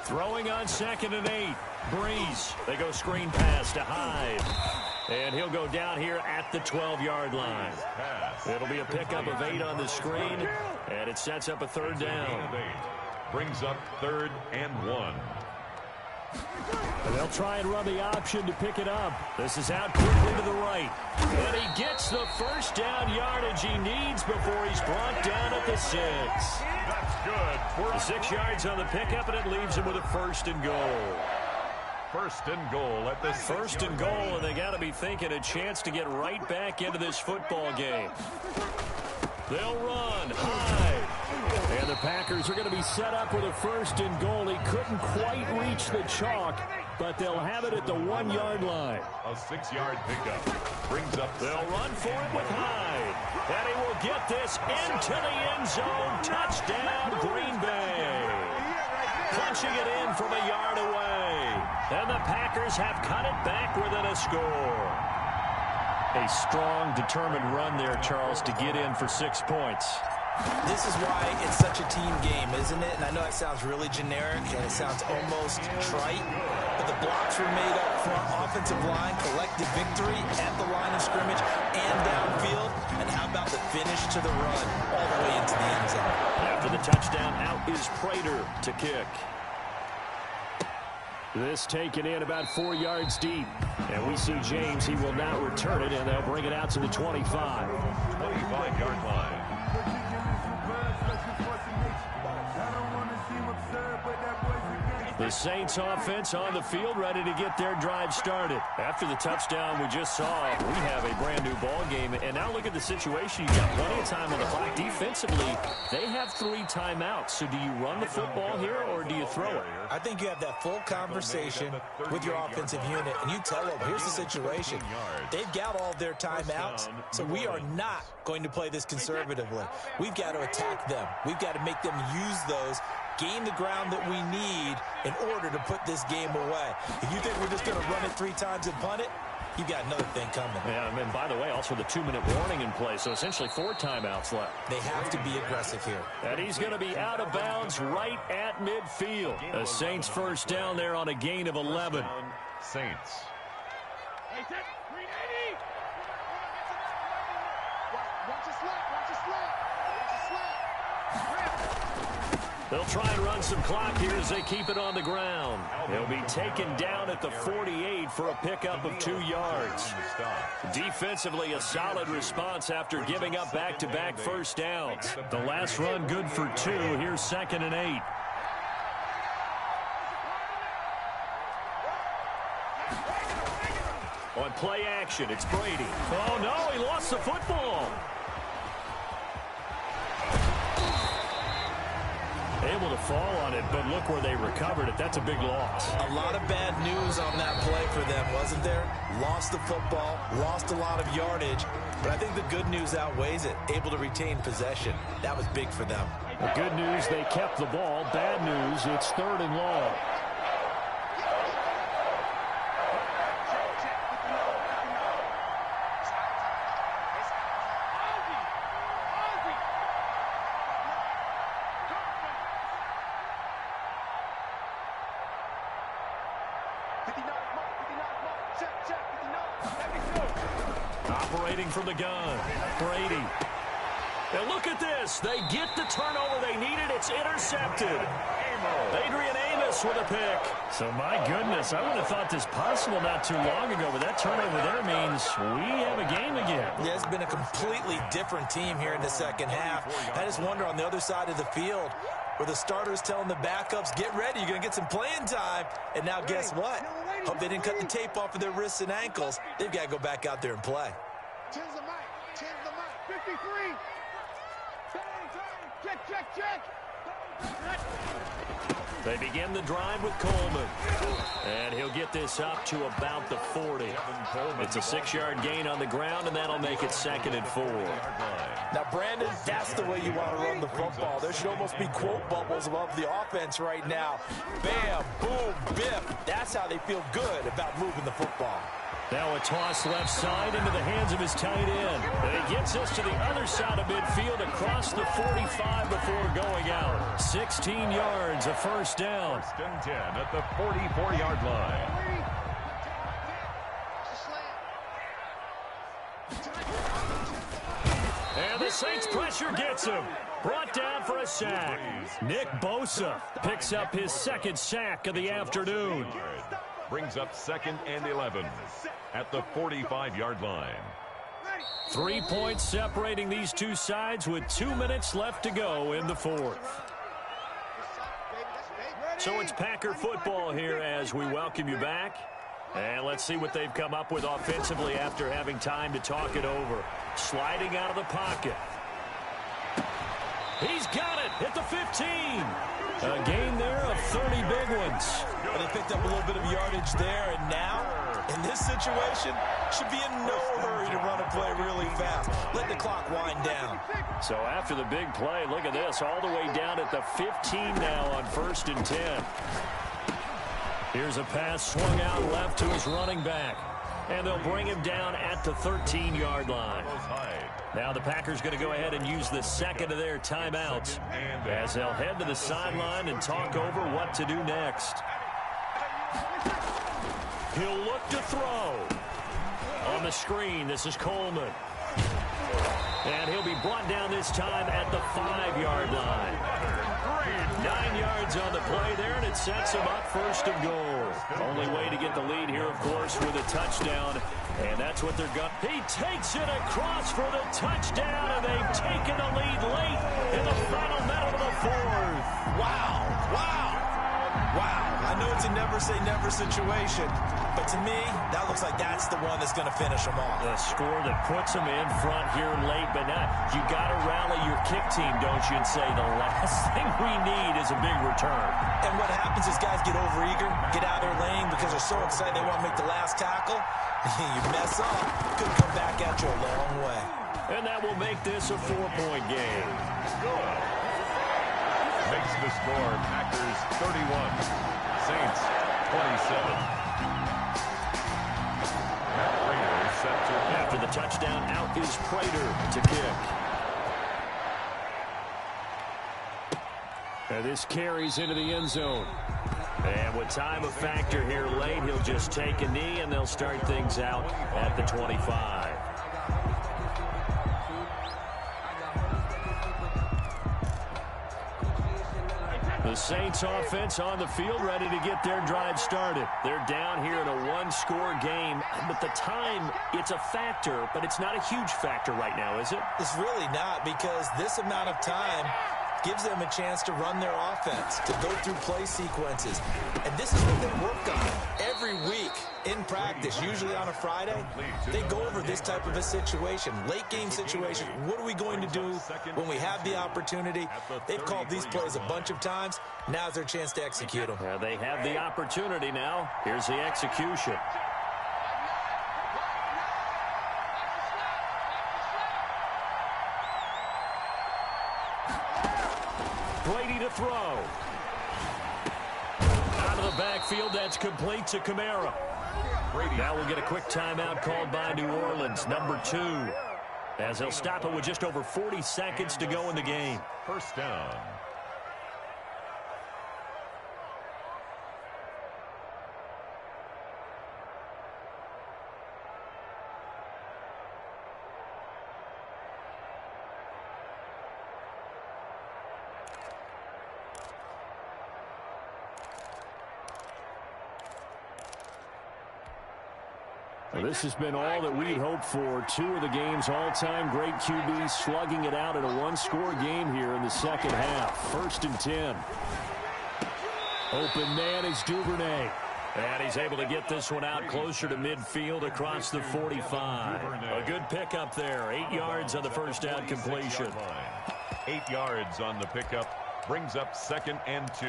Throwing on 2nd and 8. Breeze. They go screen pass to Hyde. And he'll go down here at the 12-yard line. It'll be a pickup of 8 on the screen, and it sets up a 3rd down. Brings up 3rd and 1. And they'll try and run the option to pick it up. This is out quickly to the right. And he gets the 1st down yardage he needs before he's brought down at the 6. That's good. 6 yards on the pickup, and it leaves him with a 1st and goal. 1st and goal at the 1st and goal, and they got to be thinking a chance to get right back into this football game. They'll run high. And the Packers are going to be set up with a 1st and goal. He couldn't quite reach the chalk, but they'll have it at the 1-yard line. A 6-yard pickup. Brings up. They'll run for it with Hyde. And he will get this into the end zone. Touchdown, Green Bay. Punching it in from a yard away. And the Packers have cut it back within a score. A strong, determined run there, Charles, to get in for 6 points. This is why it's such a team game, isn't it? And I know that sounds really generic and it sounds almost trite, but the blocks were made up front. Offensive line, collective victory at the line of scrimmage and downfield. And how about the finish to the run all the way into the end zone? After the touchdown, out is Prater to kick. This taken in about 4 yards deep. And we see James. He will now return it, and they'll bring it out to the 25. 25-yard line. The Saints offense on the field, ready to get their drive started. After the touchdown we just saw, we have a brand new ball game. And now look at the situation. You've got plenty of time on the clock. Defensively, they have 3 timeouts. So do you run the football here or do you throw it? I think you have that full conversation with your offensive unit, and you tell them, here's the situation. They've got all of their timeouts, so we are not going to play this conservatively. We've got to attack them. We've got to make them use those, gain the ground that we need in order to put this game away. If you think we're just going to run it 3 times and punt it, you've got another thing coming. Yeah, and by the way, also the 2-minute warning in play, so essentially 4 timeouts left. They have to be aggressive here. And he's going to be out of bounds right at midfield. The Saints first down there on a gain of 11. Saints. They'll try and run some clock here as they keep it on the ground. He'll be taken down at the 48 for a pickup of 2 yards. Defensively, a solid response after giving up back-to-back first downs. The last run good for 2. Here's 2nd and 8. On play action, it's Brady. Oh, no, he lost the football. Able to fall on it, but look where they recovered it. That's a big loss. A lot of bad news on that play for them, wasn't there? Lost the football, lost a lot of yardage, but I think the good news outweighs it. Able to retain possession. That was big for them. The good news, they kept the ball. Bad news, it's 3rd and long. Operating from the gun, Brady. And look at this. They get the turnover they needed. It's intercepted. Adrian Amos with a pick. So, my goodness, I would have thought this possible not too long ago, but that turnover there means we have a game again. Yeah, it's been a completely different team here in the second half. I just wonder on the other side of the field where the starters telling the backups, get ready, you're going to get some playing time. And now guess what? Hope they didn't cut the tape off of their wrists and ankles. They've got to go back out there and play. 10's the mic. 10's the mic. 53. Check. They begin the drive with Coleman. And he'll get this up to about the 40. It's a 6-yard gain on the ground, and that'll make it 2nd and 4. Now, Brandon, that's the way you want to run the football. There should almost be quote bubbles above the offense right now. Bam, boom, biff. That's how they feel good about moving the football. Now a toss left side into the hands of his tight end. And he gets us to the other side of midfield across the 45 before going out. 16 yards, a first down. 1st and 10 at the 44-yard line. And the Saints pressure gets him. Brought down for a sack. Nick Bosa picks up his 2nd sack of the afternoon. Brings up 2nd and 11 at the 45-yard line. 3 points separating these two sides with 2 minutes left to go in the 4th. So it's Packer football here as we welcome you back. And let's see what they've come up with offensively after having time to talk it over. Sliding out of the pocket. He's got it at the 15. A gain there of 30 big ones. And they picked up a little bit of yardage there, and now, in this situation, should be in no hurry to run a play really fast. Let the clock wind down. So after the big play, look at this, all the way down at the 15 now on 1st and 10. Here's a pass swung out left to his running back. And they'll bring him down at the 13-yard line. Now the Packers going to go ahead and use the second of their timeouts as they'll head to the sideline and talk over what to do next. He'll look to throw. On the screen, this is Coleman. And he'll be brought down this time at the 5-yard line. 9 yards on the play there, and it sets him up first and goal. Only way to get the lead here, of course, with a touchdown. And that's what they're got. He takes it across for the touchdown, and they've taken the lead late in the final minute of the fourth. Wow. I know it's a never-say-never situation, but to me, that looks like that's the one that's going to finish them off. The score that puts them in front here late, but now you got to rally your kick team, don't you, and say the last thing we need is a big return. And what happens is guys get overeager, get out of their lane because they're so excited they want to make the last tackle. You mess up, could come back at you a long way. And that will make this a 4-point game. Makes the score Packers 31, Saints 27. Prater is set to after the touchdown. Out is Prater to kick. And this carries into the end zone. And with time a factor here late, he'll just take a knee and they'll start things out at the 25. The Saints offense on the field ready to get their drive started. They're down here in a one-score game, but the time, it's a factor, but it's not a huge factor right now, is it? It's really not, because this amount of time gives them a chance to run their offense, to go through play sequences. And this is what they work on every week in practice, usually on a Friday. They go over this type of a situation, late game situation. What are we going to do when we have the opportunity? They've called these plays a bunch of times. Now's their chance to execute them. Yeah, they have the opportunity now. Here's the execution. Brady to throw. Out of the backfield, that's complete to Kamara. Now we'll get a quick timeout called by New Orleans, number 2, as they'll stop it with just over 40 seconds to go in the game. first down. This has been all that we'd hoped for. 2 of the game's all-time great QBs slugging it out in a one-score game here in the second half. 1st and 10. Open man is Duvernay. And he's able to get this one out closer to midfield across the 45. A good pickup there. 8 yards on the first down completion. 8 yards on the pickup. Brings up 2nd and 2.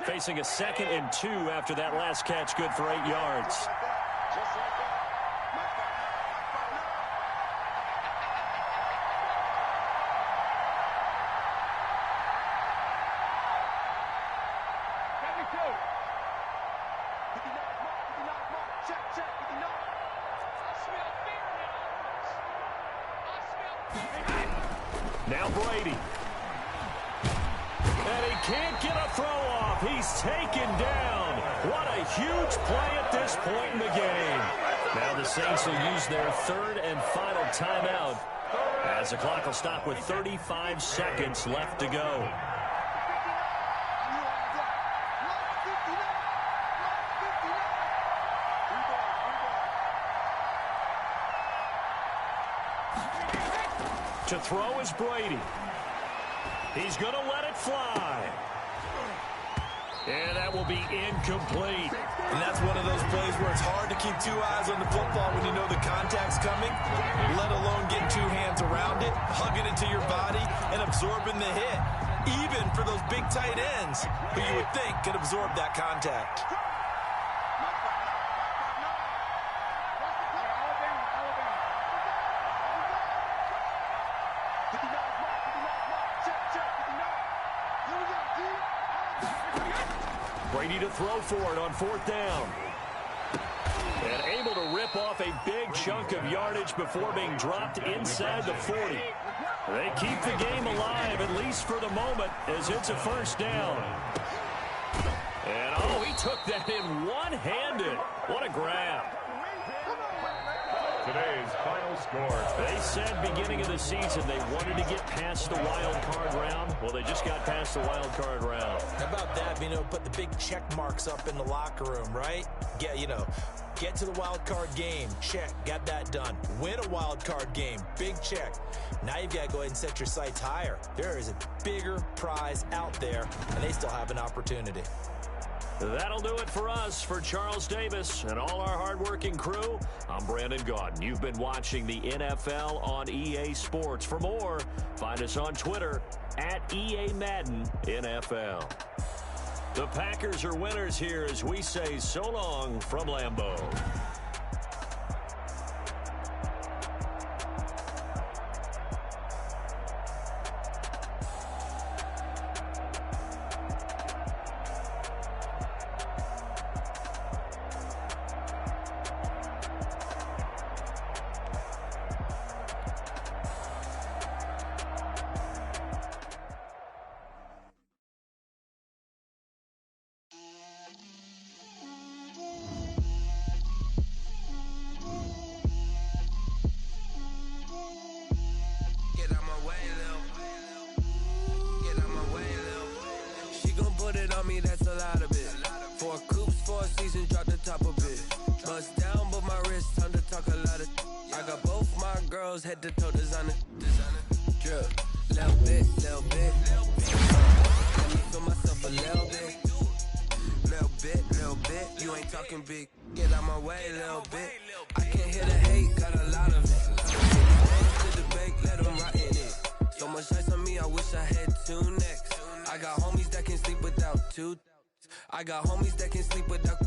Facing a 2nd and 2 after that last catch, good for 8 yards. Now Brady. And he can't get a throw off. He's taken down. What a huge play at this point in the game. Now the Saints will use their 3rd and final timeout as the clock will stop with 35 seconds left to go. To throw is Brady. He's going to let it fly. And that will be incomplete. And that's one of those plays where it's hard to keep 2 eyes on the football when you know the contact's coming, let alone getting 2 hands around it, hugging it to your body, and absorbing the hit. Even for those big tight ends who you would think could absorb that contact. Brady to throw for it on 4th down. And able to rip off a big chunk of yardage before being dropped inside the 40. They keep the game alive, at least for the moment, as it's a 1st down. And, oh, he took that in one-handed. What a grab. Today's final score. They said beginning of the season they wanted to get past the wild card round. Well, they just got past the wild card round. How about that? Put the big check marks up in the locker room, right? Get to the wild card game. Check. Got that done. Win a wild card game. Big check. Now you've got to go ahead and set your sights higher. There is a bigger prize out there, and they still have an opportunity. That'll do it for us. For Charles Davis and all our hardworking crew, I'm Brandon Gaudin. You've been watching the NFL on EA Sports. For more, find us on Twitter at EA Madden NFL. The Packers are winners here as we say so long from Lambeau. That's a lot of it. 4 coops, 4 seasons, drop the top of it. Bust down, but my wrist, time to talk a lot of. I got both my girls head to toe designer. Drip, little bit. Let me feel myself a little bit. You ain't talking big. Get out my way, little bit. I can't hear the hate, got a lot of it. To the bake, let them rot in it. So much ice on me, I wish I had 2 necks. I got homies that can sleep without 2. I got homies that can sleep without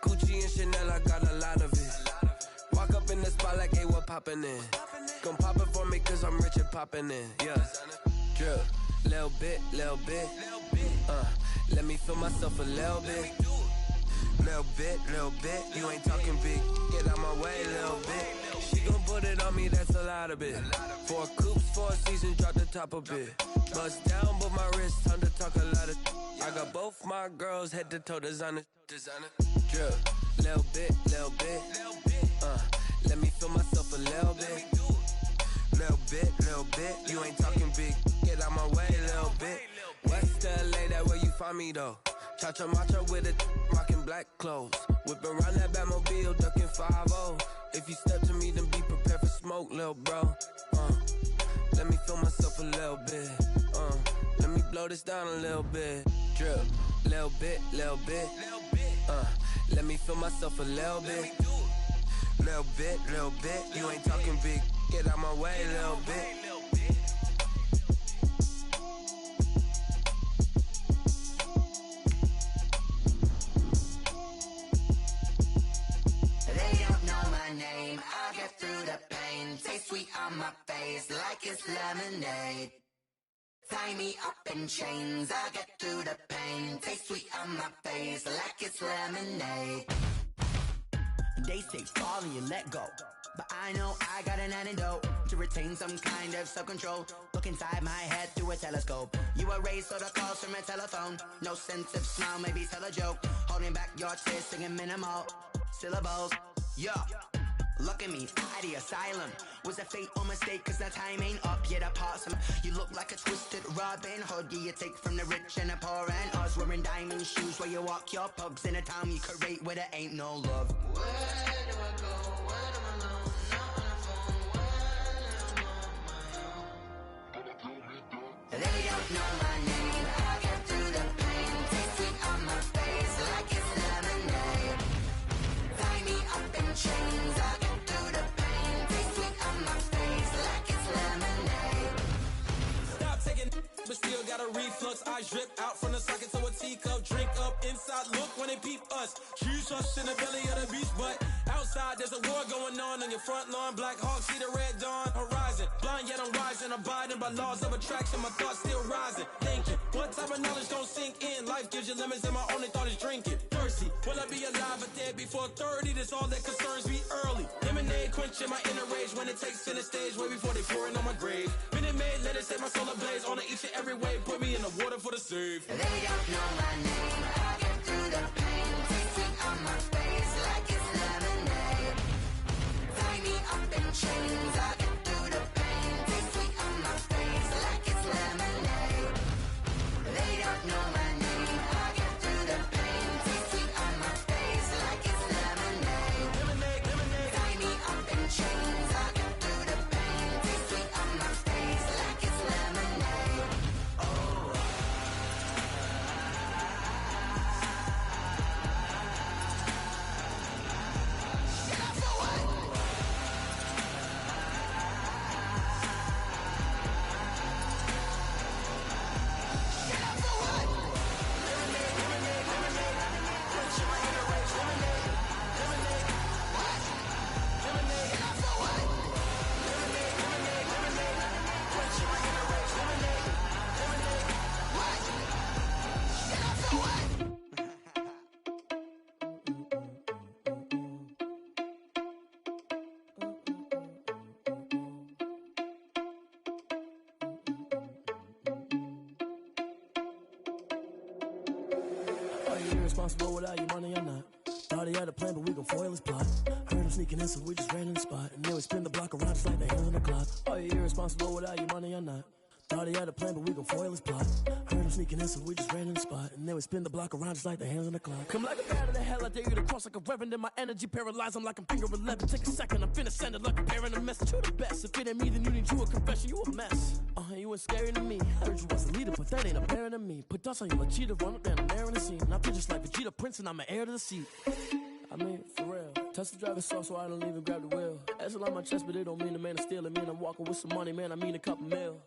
Gucci and Chanel, I got a lot of it. Walk up in the spot like, hey, what poppin' in? Gon' pop it for me cause I'm rich and poppin' in. Yeah, drip, little bit. Let me feel myself a little bit. Little bit. You ain't talking big. Get out my way, little bit. She gon' put it on me, that's a lot of it. 4 coops, 4 seasons, drop the top of it. Bust down, but my wrist, time to talk a lot of. I got both my girls head to toe designer. Drip, little bit. Let me feel myself a little bit. Little bit. You ain't talking big. Get out my way, little bit. West LA, that where you find me though. Cha-cha matcha with it, rockin' black clothes. Whip around that Batmobile, ducking 5-0. If you step to me, then be prepared for smoke, lil' bro. Let me feel myself a little bit. Let me blow this down a little bit. Drip, little bit. Let me feel myself a little bit. Little bit. You ain't talking big. Get out my way, little bit. Taste sweet on my face like it's lemonade. Tie me up in chains, I get through the pain. Taste sweet on my face like it's lemonade. They say fall and you let go, but I know I got an antidote to retain some kind of self-control. Look inside my head through a telescope. You erase all the calls from a telephone. No sense of smile, maybe tell a joke. Holding back your tears, singing minimal syllables. Yeah. Look at me, at the asylum. Was a fate or mistake, cause the time ain't up yet apart some. You look like a twisted Robin Hood. Yeah, you take from the rich and the poor and us. Wearing diamond shoes where you walk your pugs in a town you create where there ain't no love. Where do I go? Where do I know? Not on the phone. When I'm on my own. They don't know my name. I get through the pain. Taste sweet on my face like it's lemonade. Tie me up in chains. I get through the pain. Taste sweet on my face like it's lemonade. Stop taking, but still got a reflux. Eyes drip out from the socket to a teacup. Drink up inside. Look when they peep us. Choose us in the belly of the beast, but out. outside, there's a war going on your front lawn. Black Hawk, see the red dawn horizon. Blind yet I'm rising, abiding by laws of attraction. My thoughts still rising, thinking, what type of knowledge don't sink in? Life gives you lemons and my only thought is drinking. Thirsty, will I be alive or dead before 30? That's all that concerns me early. Lemonade quenching my inner rage when it takes center stage, way before they pour it on my grave. Minute Maid, let it set my soul ablaze. On each and every way, put me in the water for the save. They don't know my name, I get through the pain. Taste sweet on my face like it's lemonade. Tie me up in chains, I get through the pain. Taste sweet on my face like it's lemonade. They don't know my name, I get through the pain. Taste sweet on my face like it's lemonade. Tie me up in chains, I get through the pain. Taste sweet on my face like it's lemonade. Are you irresponsible without your money or not? Thought he had a plan, but we gon' foil his plot. Heard him sneaking in, so we just ran in the spot. And then we spin the block around just like the hands on the clock. Are you irresponsible without your money or not? Thought he had a plan, but we gon' foil his plot. Heard him sneaking in, so we just ran in the spot. And then we spin the block around just like the hands on the clock. Come like a bat of the hell, I dare you to cross like a reverend. In my energy paralyzed, I'm like I'm finger 11. Take a second, I'm finna send it like a bearing a message. You the best, if it ain't me, then you need you a confession. You a mess, you ain't scary to me. Heard you was a leader, but that ain't apparent to me. Put dust on you like cheetah, run up down the air in the scene. And I feel just like Vegeta Prince, and I'm an heir to the seat. I mean, for real. Touch the driver's sauce so I don't even grab the wheel. That's on my chest, but it don't mean the man is stealing. Man, I'm walking with some money, man, I mean a couple mil.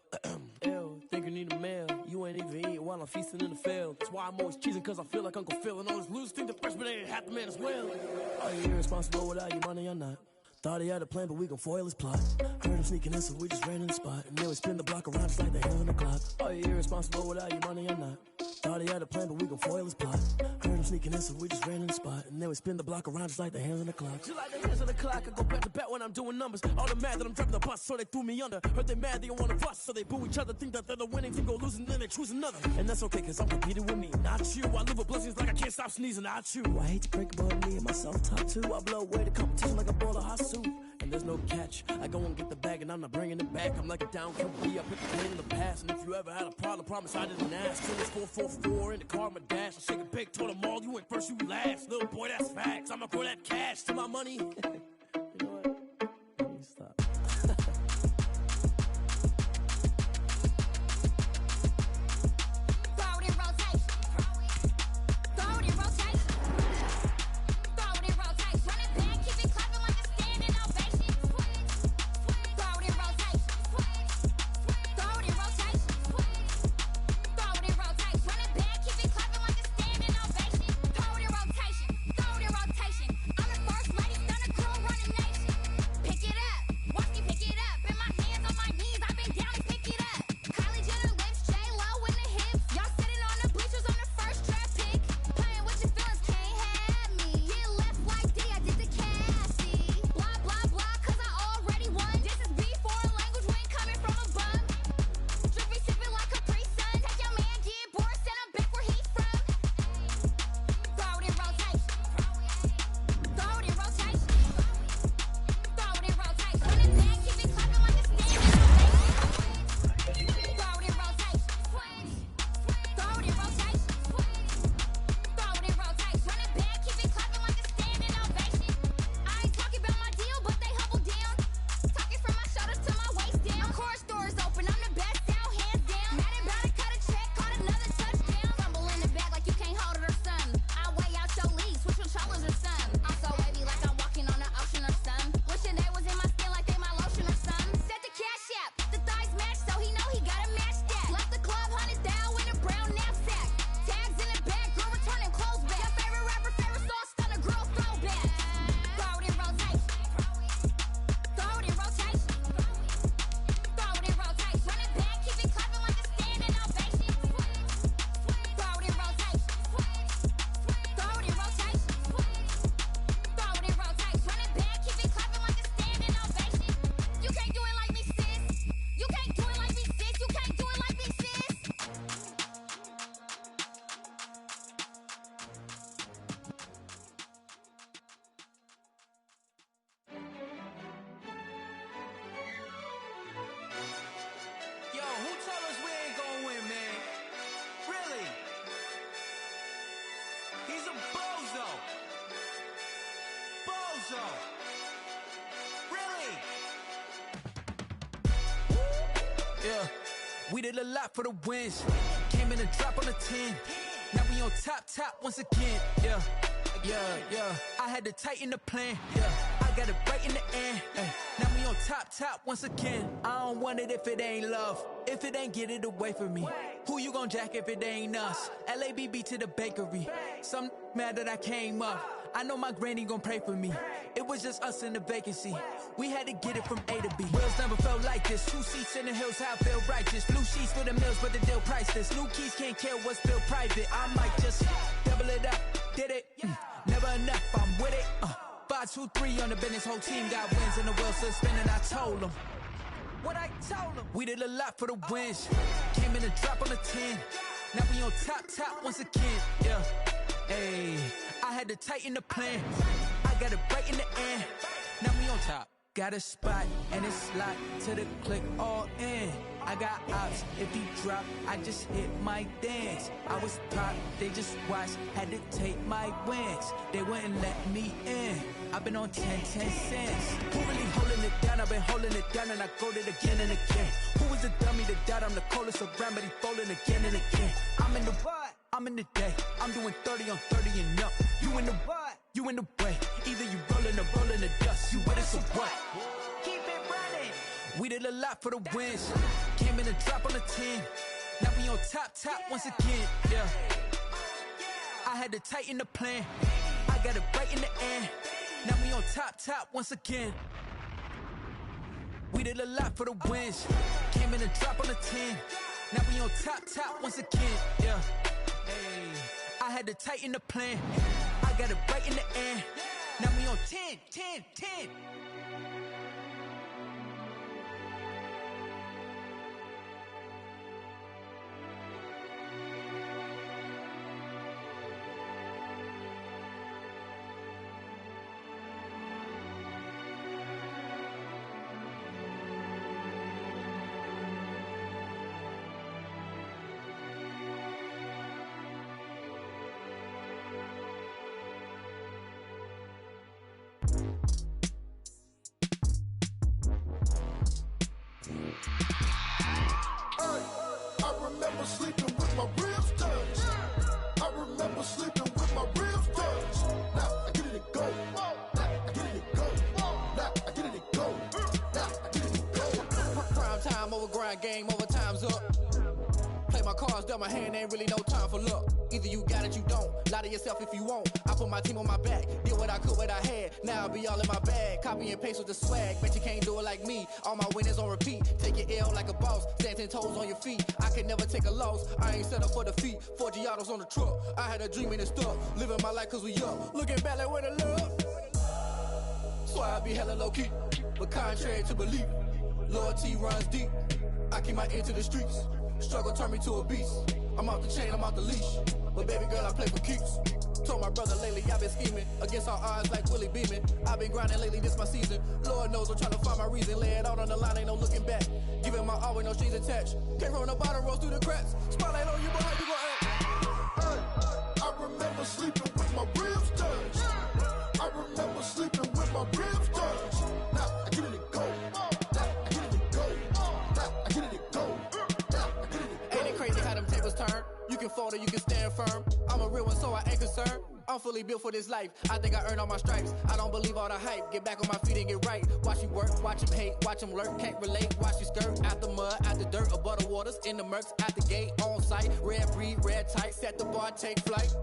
Ew, think you need a meal. You ain't even eating while I'm feasting in the field. That's why I'm always cheesing, cause I feel like Uncle Phil. And all those losers think the freshman ain't half the man as well. Are you irresponsible without your money or not? Thought he had a plan, but we gon' foil his plot. Heard him sneaking in, so we just ran in the spot. And then we spin the block around just like the hands on the clock. Are you irresponsible without your money or not? Thought he had a plan, but we gon' foil his plot. Heard him sneaking in, so we just ran in the spot. And then we spin the block around just like the hands on the clock. Just like the hands on the clock, I go back to back when I'm doing numbers. All the mad that I'm driving the bus, so they threw me under. Heard they mad, they don't wanna bust, so they boo each other. Think that they're the winning team, go losing, then they choose another. And that's okay, cause I'm competing with me, not you. I live with blessings like I can't stop sneezing, not you. I hate to break it, but me and myself top two. I blow away the competition like a bowl of hot soup. And there's no catch. I go and get the bag and I'm not bringing it back. I'm like a down company. I put the pain in the past. And if you ever had a problem, promise I didn't ask. Finish 444 in the car, my dash. I shake a big, told them all, you went first, you last. Little boy, that's facts. I'ma throw that cash to my money. You know what? Let me stop. Throw it in rotation. I'm the first lady, stunner crew, We did a lot for the wins. Came in a drop on a 10. Now we on top once again. Yeah. I had to tighten the plan. Yeah. I got it right in the end. Now we on top once again. I don't want it if it ain't love. If it ain't, get it away from me. Who you gon' jack if it ain't us? LABB to the bakery. Some mad that I came up. I know my granny gon' pray for me. It was just us in the vacancy. We had to get it from A to B. Wheels never felt like this. 2 seats in the hills, how I feel righteous. Blue sheets for the mills, but the deal priceless. New keys can't care what's still private. I might just double it up. Did it? Never enough, I'm with it. 5, 2, 3 on the business. Whole team got wins and the wheels still spinning. I told them what I told them. We did a lot for the wins. Came in a drop on a 10. Now we on top once again. Yeah. Hey, I had to tighten the plan. I got it right in the end. Now we on top. Got a spot and it's slot to the click all in. I got ops, if he drop, I just hit my dance. I was top, they just watched, had to take my wins. They wouldn't let me in. I've been on 10 cents. Who really holding it down? I've been holding it down and I go it again and again. Who was the dummy that doubt I'm the coldest around, but he folding again and again. I'm in the what? I'm in the day. I'm doing 30 on 30 and up. You in the what? You in the way. Either you rolling or rolling the dust. You with us or what? Keep it running. We did a lot for the wins. Came in a drop on a 10. Now we on top once again. Yeah. I had to tighten the plan. I got it right in the end. Now we on top once again. We did a lot for the wins. Came in a drop on a 10. Now we on top once again. Yeah. Hey, I had to tighten the plan. I got it right in the end. Now we on 10. I remember sleeping with my ribs touched. I remember sleeping with my ribs touched. Now I get it to go. Now I get it to go. Now I get it to go. Now I get it to go. Prime time over grind game, overtime's up. Play my cards, dealt my hand, ain't really no time for luck. Either you got it, you don't. Lie to yourself if you won't. I put my team on my back, did what I could, what I had. Now I'll be all in my bag. Copy and paste with the swag. Bet you can't do it like me. All my winners on repeat. Take your L like a boss. Stand 10 toes on your feet. I can never take a loss. I ain't set up for defeat. 4 Giottos on the truck. I had a dream and it stuck. Living my life cause we up. Looking back like where the love. So I be hella low key. But contrary to belief, loyalty runs deep. I keep my ear to the streets. Struggle turned me to a beast. I'm off the chain, I'm off the leash. But baby girl, I play for keeps. Told my brother lately, I've been scheming. Against all odds like Willie Beeman. I've been grinding lately, this my season. Lord knows I'm trying to find my reason. Lay it out on the line, ain't no looking back. Giving my all with no strings attached. Came from the bottom, rose through the cracks. Spotlight on you, but how you gon' act? I remember sleeping with my ribs touched. I remember sleeping with my ribs touched. Now I get it to go. Now I get it to go. Now I get it to go. Now I get it to go. Ain't it crazy how them tables turn? You can fold or you can stand firm. I'm a real one, so I ain't concerned. I'm fully built for this life. I think I earned all my stripes. I don't believe all the hype. Get back on my feet and get right. Watch you work, watch him hate, watch him lurk. Can't relate, watch you skirt. Out the mud, out the dirt, above the waters, in the murks, out the gate, on site. Red breed, red tight, set the bar, take flight.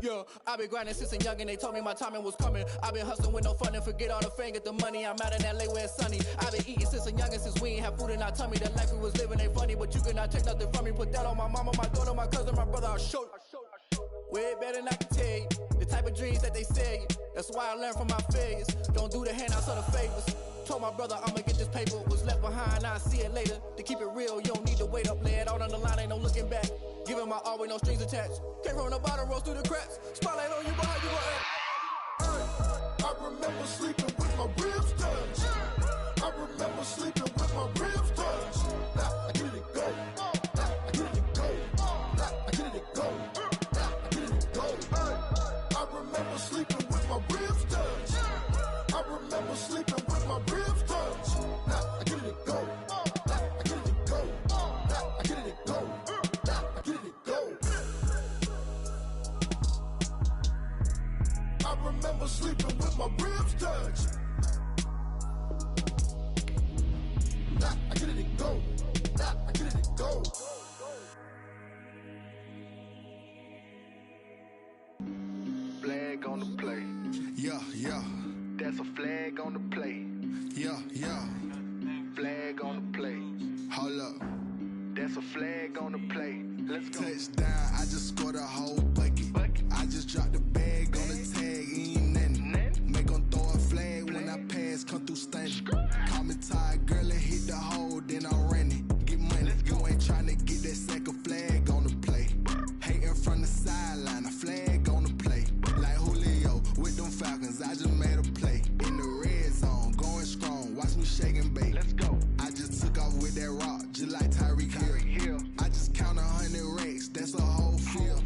Yeah, I been grinding since a young and they told me my timing was coming. I been hustling with no fun and forget all the fame, get the money. I'm out in LA where it's sunny. I been eating since a young and since we ain't have food in our tummy. The life we was living ain't funny, but you cannot take nothing from me. Put that on my mama, my daughter, my cousin, my brother, I'll show you. Way better than I can tell you. The type of dreams that they sell you. That's why I learned from my failures. Don't do the handouts or the favors. Told my brother I'ma get this paper. Was left behind, I'll see it later. To keep it real, you don't need to wait up. Lay it out on the line, ain't no looking back. Giving my all with no strings attached. Came from the bottom, rose through the cracks. Spotlight on you, but how you gon' act? I remember sleeping with my ribs touched. I remember sleeping with my ribs touched. Now I get it to go. Now I get it to go. Now I get it to go. Now I get it to go. I remember sleeping with my ribs touched. I remember sleeping with my ribs touched. Now I get it to go. Now I get it to go. Now I get go. Flag on the play. Yeah, yeah. That's a flag on the play. Yeah, yeah. Flag on the play. Hold up. That's a flag on the play. Let's go. Touchdown, I just scored a whole bucket. I just dropped the bag on the tag, ain't nothing. Make 'em throw a flag when I pass, come through stunning. Call me tired, girl, and hit the hole, then I'm running. Get money, you ain't tryna get that second flag on the play. Hating from the sideline, a flag on the play. Like Julio with them Falcons, I just made a play. In the red zone, going strong, watch me shake and bake. Let's go. I just took off with that rock, just like Tyreek Hill. I just count 100 racks, that's a whole field.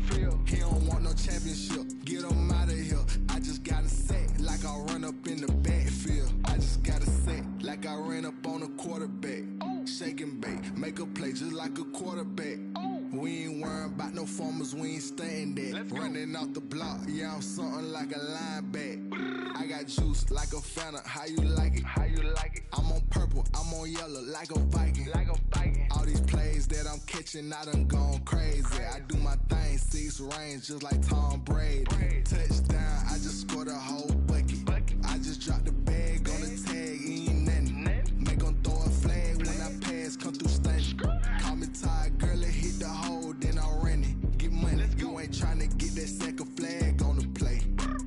He don't want no championship, get him out of here. I just got a set, like I run up in the backfield. I just got a set, like I ran up on a quarterback. Shake and bake, make a play just like a quarterback. We ain't worrying about no formers, we ain't staying there. Running off the block, yeah, I'm something like a linebacker. I got juice like a Fanta, how you like it? How you like it? I'm on purple, I'm on yellow, like a Viking. Like a Viking. All these plays that I'm catching, I done gone crazy. I do my thing, 6 range, just like Tom Brady. Touchdown, I just scored a whole bucket. I just dropped the bag on the tag, ain't nothing. Make 'em throw a flag when I pass, come through stunning. Call me tired, girl, and hit the hole, then I'm running. Get money, you ain't tryna get that second flag on the play.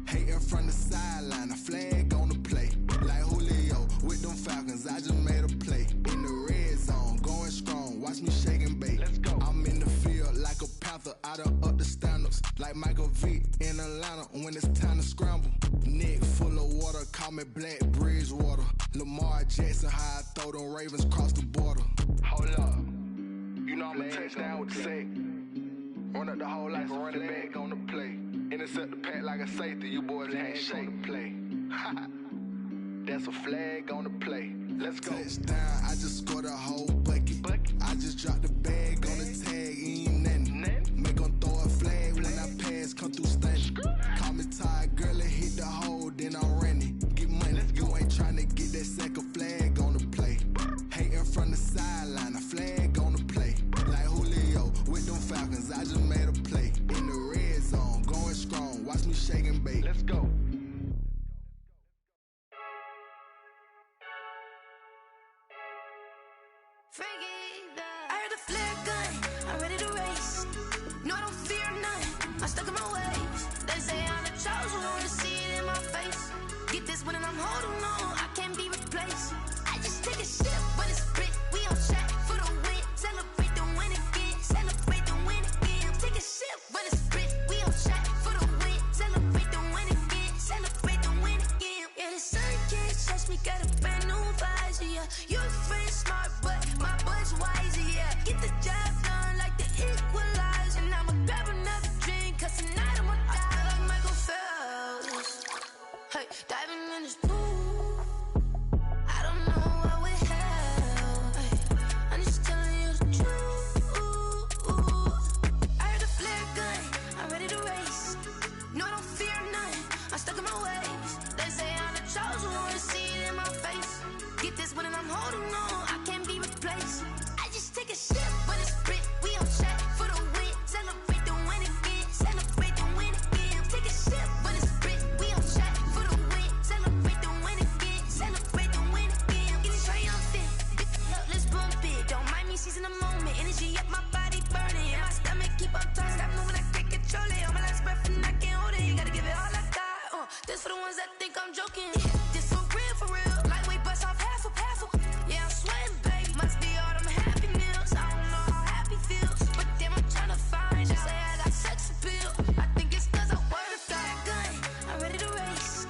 Hating from the sideline, a flag on the play. Like Julio with them Falcons, I just made a play. In the red zone, going strong, watch me shake and bake. Let's go. I'm in the field like a Panther, I done up the standards. Like Michael Vick in Atlanta when it's time to scramble. Neck full of water, call me Black Bridgewater. Lamar Jackson, how I throw them Ravens cross the border. Hold up. You know I'm a touchdown with the sack. Run up the whole like a running back on the play. Intercept the pack like a safety. You boys ain't shake the play. That's a flag on the play. Let's go. Touchdown, I just scored a whole bucket. I just dropped the bag on the tag, ain't nothing. Make 'em throw a flag when I pass, come through stunning. Call me tired, girl, and hit the hole, then I'm running. Get money, you ain't tryna get that second flag on the play. Hating from the sideline, a flag on the play. Like Julio with them Falcons, I just made a play. In the red zone, going strong, watch me shake and bake. Let's go. I heard the flare gun, I'm ready to race. No, I don't fear none, I'm stuck in my ways. They say I'm the chosen one, to see it in my face. Get this one and I'm holding on, I can't be replaced. I just take a sip, but it's split, we on track for the win. Celebrate the win again, celebrate the win again. Take a sip, but it's split, we on track for the win. Celebrate the win again, celebrate the win again. Yeah, the sun can't touch me, got a brand new visor, yeah. Your friend smart, but my boy's wiser, yeah. Get the job done like the equalizer. And I'ma grab another drink, cause tonight I'ma die like Michael Phelps. Hey, diving in this pool, I don't know what we have. Hey, I'm just telling you the truth. I heard a flare gun, I'm ready to race. No, I don't fear none, I'm stuck in my ways. They say I'm the chosen one, to see it in my face. Get this one and I'm holding on, I can't be replaced. I just take a sip, but it's split, we on track for the win. Celebrate the win again, celebrate the win again. Take a sip, but it's split, we on track for the win. Celebrate the win again, celebrate the win again. Get it triumphant, let's bump it. Don't mind me seizing the moment, energy up my body burning. And my stomach keep up turning, stop moving, I can't control it. On my last breath and I can't hold it, you gotta give it all I got. This for the ones that think I'm joking. This for real, lightweight bust off half a. Yeah, I'm sweating, babe, must be all them happy meals. I don't know how happy feels, but damn, I'm tryna find out. Say I got sex appeal, I think it's cause I wear a fire gun. I'm ready to race,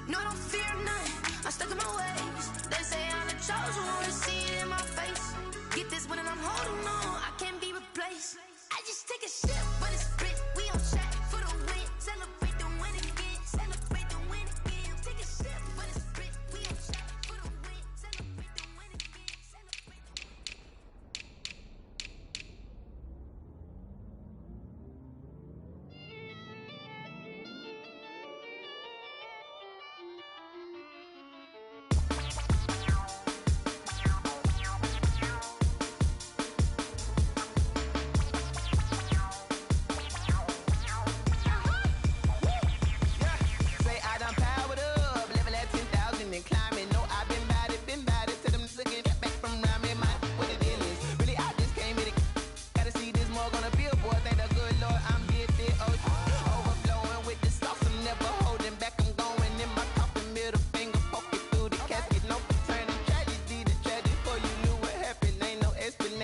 no, I don't fear none, I'm stuck in my ways. They say I'm the chosen one, to see it in my face. Get this one and I'm holding on, I can't be replaced. I just take a sip, but it's split, we on track for the win. Celebrate the win again, celebrate the win again. Take a sip, but it's split, we on track for the win. Celebrate the win again, celebrate the win.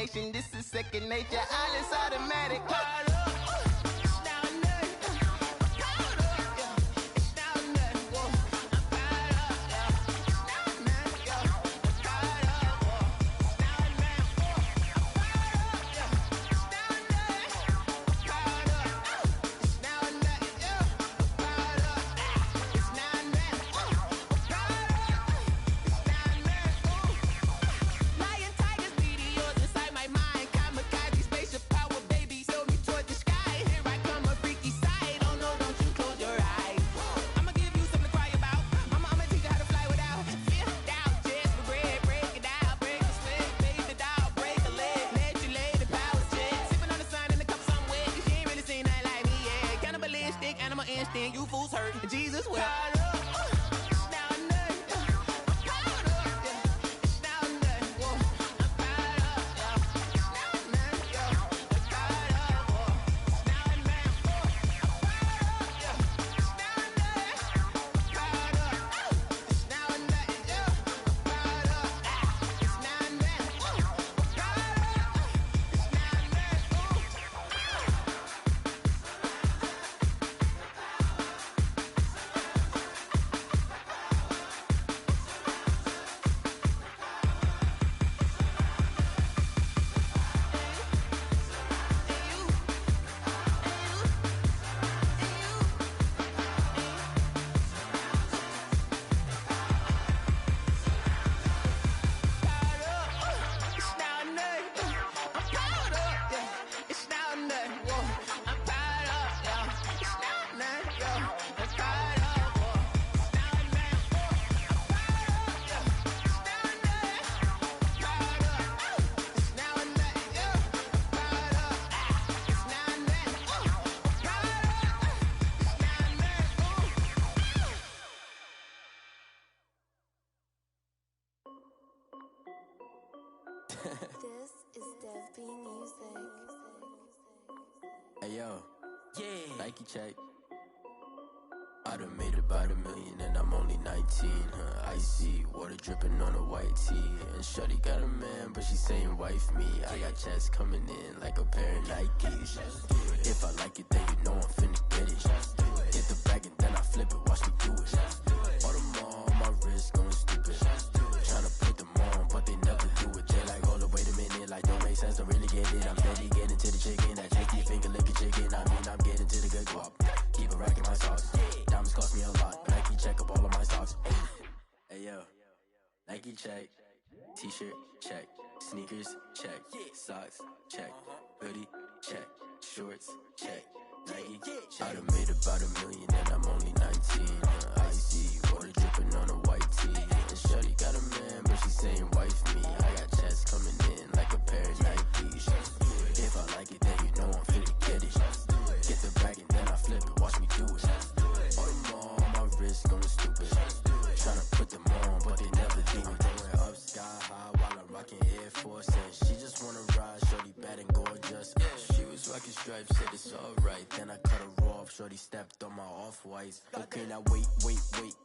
destination. This is second nature. All is automatic. You fools hurt. Jesus will. This is Dev B Music. Hey yo, yeah. Nike check. I done made about $1 million and I'm only 19. Icy water dripping on a white tee. And shorty got a man, but she saying wife me. I got checks coming in like a pair of Nikes. If I like it, then you know I'm finna get it. Hit the bag and then I flip it. Watch me do it. All them on my wrist going stupid. Tryna put them on, but they never do it. They like, hold up, wait a minute, like don't make sense, don't really get it. I'm steady getting to the chicken, that tasty finger licking chicken. I mean, I'm getting to the good guap. Keep a rack in my socks. Diamonds cost me a lot. Nike check up all of my stocks. Hey yo, Nike check. T-shirt check. Sneakers check. Socks check. Hoodie check. Shorts check. Nike I done made about $1 million and I'm only 19. Icy water dripping on a white tee. And shorty got a man, but she saying wife me. I got checks coming in like a pair of Nikes. If I like it, then you know I'm finna get it. Get the bag and then I flip it. Watch me do it. All them on my wrist going stupid. Tryna put them on, but they never do it. Going up sky high while I'm rocking Air Force. And she just wanna ride, shorty bad and gorgeous. She was rocking stripes, said it's alright. Then I cut her off, shorty stepped on my off-whites. Okay, now wait.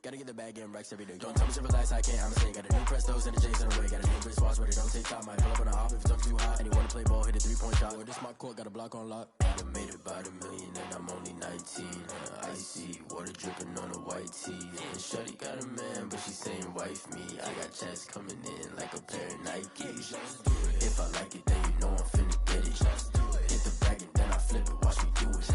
Gotta get the bag and racks every day. Don't tell me to relax, I can't, I'ma say. Got a new Prestos and a J's in the way. Got a new wristwatch, but it don't take time. I pull up on a hop if it's up too hot. And you wanna play ball, hit a 3-point shot. Or this my court, got a block on lock. I done made about $1 million and I'm only 19. Icy water dripping on a white tee. And shorty got a man, but she saying wife me. I got checks coming in like a pair of Nikes. If I like it, then you know I'm finna get it. Hit the bag and then I flip it. Watch me do it.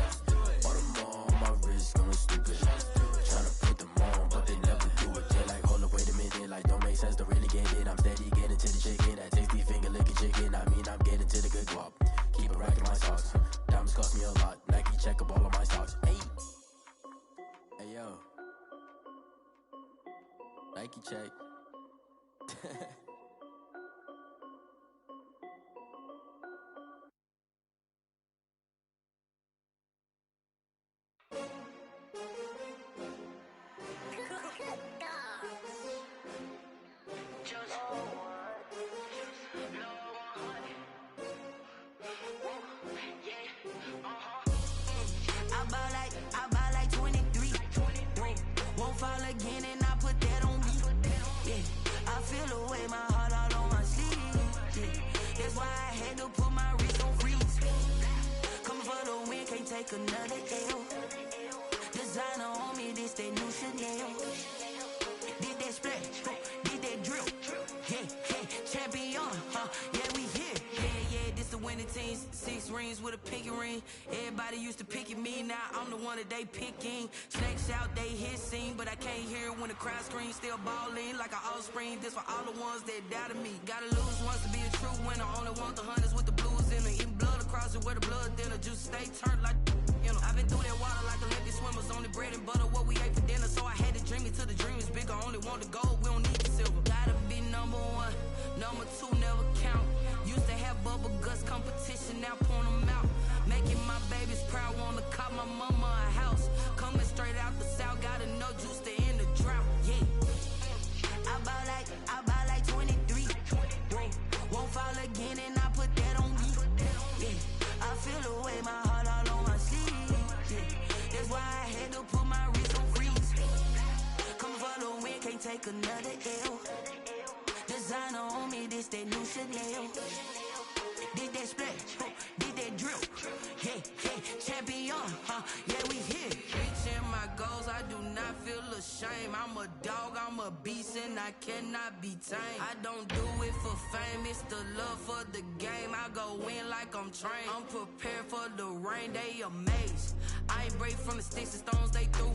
All them on my wrist going stupid. Tryna put them on, but they never do it. They like, hold up, wait a minute, like don't make sense, don't really get it. I'm steady getting to the chicken, that tasty finger licking chicken. I mean, I'm getting to the good guap. Keep a rack in my socks. Diamonds cost me a lot. Nike check up all of my stocks. Hey yo, Nike check. I buy like 23. Won't fall again and I put that on me. Yeah, I feel away, my heart all on my sleeve. Yeah, that's why I had to take another L. Designer on me, this that new Chanel. Did that splash, did that drill. Yeah, champion, yeah, we here. Yeah, this the winning team. 6 rings with a pinky ring. Everybody used to pick at me, now I'm the one that they picking. Snakes out, they hissing, but I can't hear when the crowd screams. Still balling like an offspring. This for all the ones that doubted me. Gotta lose once to be a true winner. Only want the hunters with the blues in it. Eating blood across it where the blood dinner. Juice stay turned like, you know. I've been through that water like Olympic swimmers. Only bread and butter, what we ate for dinner. So I had to dream it till the dream is bigger. Only want the gold, we don't need the silver. Gotta be number 1, number 2 never count. Used to have bubble guts competition, now point them out. Making my babies proud, wanna cop my mama a house. Coming straight out the south, gotta know juice to end the drought. Yeah, I buy like 23. Won't fall again and I put that on me. Yeah, I feel the way, my heart all on my sleeve. Yeah, that's why I had to put my wrist on freeze. Coming for the win, can't take another L. Designer on me, this that new Chanel. Did that splash, did that drill. Yeah, champion, yeah, we here. Reaching my goals, I do not feel ashamed. I'm a dog, I'm a beast, and I cannot be tamed. I don't do it for fame, it's the love for the game. I go in like I'm trained. I'm prepared for the rain, they amazed. I ain't break from the sticks and stones they threw.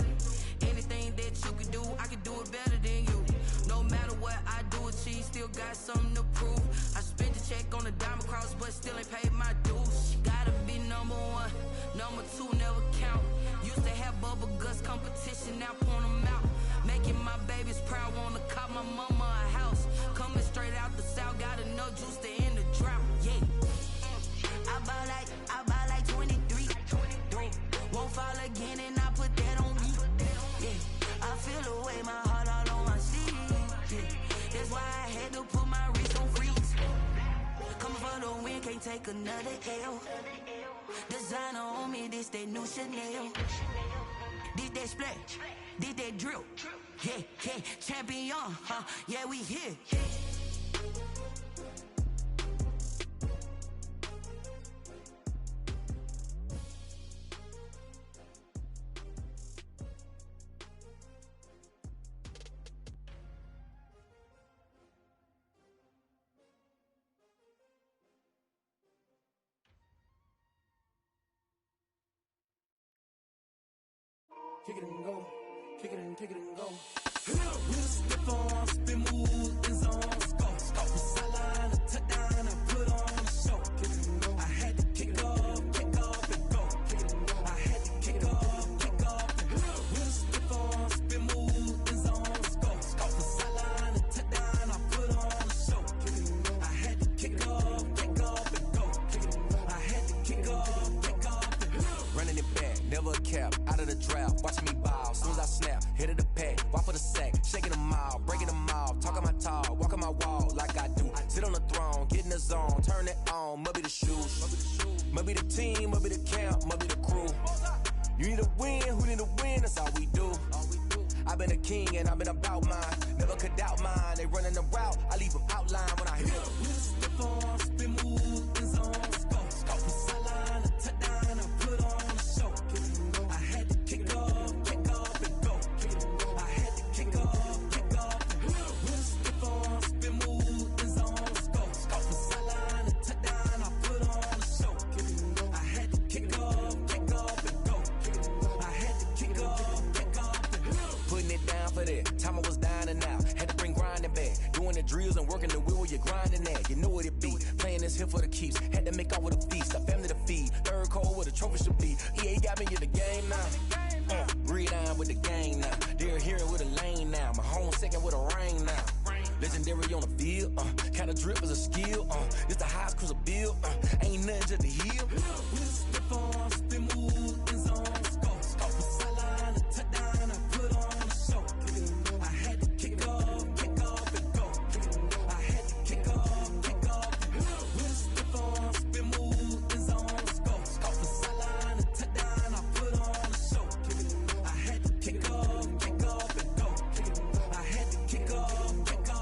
Anything that you could do, I could do it better than you. No matter what I do achieve, still got something to prove. I spent the check on the diamond cross, but still ain't paid my dues. Gotta be number 1, number 2 never count. Used to have bubble guts competition, now point them out. Making my babies proud, wanna cop my mama a house. Coming straight out the south, gotta know juice to end the drought. Yeah, I buy like 23. Won't fall again and I put that on me. Yeah, I feel the way, my heart all on my sleeve. Yeah, that's why I had to put my wrist on freeze. Coming for the win, can't take another L. Designer on me, this that new Chanel. Did that splash, did that drill. Yeah, champion, yeah, we here. Kick it and go, kick it and go. With a stiff on, spin move, in zone, scope. The sideline, a touchdown, I put on the show. Kick it and go. I had to kick off and go. Kick it and go. I had to kick off and go. With a stiff on, spin move, in zone, scope. The sideline, a touchdown, I put on the show. Kick it and go. I had to kick off and go. Kick it and go. I had to kick off and go. Running it back, never a cap, out of the drought. Watching me ball, soon as I snap, hit of the pack, walk for the sack, shaking them all, breaking them off, talking my talk, walking my wall like I do. Sit on the throne, get in the zone, turn it on, must be the shoes, must be the team, must be the camp, must be the crew. You need a win, who need a win, that's all we do. I've been a king and I've been about mine, never could doubt mine. They running the route, I leave them outline when I hit them. With a stiff on, spin move, in zone, scope. The sideline, a touchdown, I put on the show. I had to kick off and go. I had to kick off and go. With a stiff on, spin move, in zone, scope. The sideline, a touchdown, I put on the show. I had to kick off and go. I had to kick off and go. Putting it down for that, time I was down and out. Had to bring grinding back, doing the drills and working the wheel where you're grinding at. You know what it be, playing this here for the keeps. Had to make off with a feast, a family to feed. Third cold where the trophy should be. EA got me in the game now. Breed on with the gang now. They're here with a lane now. My home second with a ring now. Legendary on the field, kinda drip is a skill. This the highest cruiser bill, ain't nothing just to heal. With a stiff on, spin move, in zone, scope. The sideline, a touchdown, I put on the show. I had to kick off and go. I had to kick off and go. With a stiff on, spin move, in zone, scope. The sideline, a touchdown, I put on the show. I had to kick off and go. I had to kick off and go.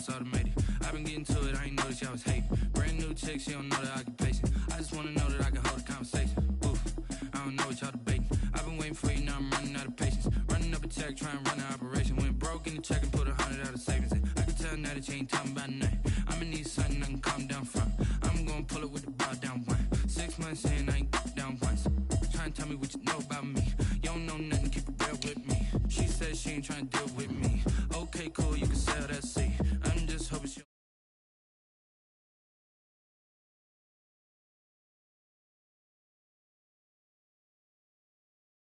it's automated. I've been getting to it, I ain't noticed y'all was hating. Brand new chick, she don't know the occupation. I just wanna know that I can hold a conversation. Oof, I don't know what y'all debating. I've been waiting for you, now I'm running out of patience. Running up a check, trying to run an operation. Went broke in the check and put 100 out of savings in. I can tell now that you ain't talking about nothing. I'ma need something I can calm down from. I'm gonna pull it with the bow down one. 6 months in, I ain't down once. Trying to tell me what you know about me. You don't know nothing, keep it real with me. She said she ain't trying to deal with me. Okay, cool, you can sell that seat.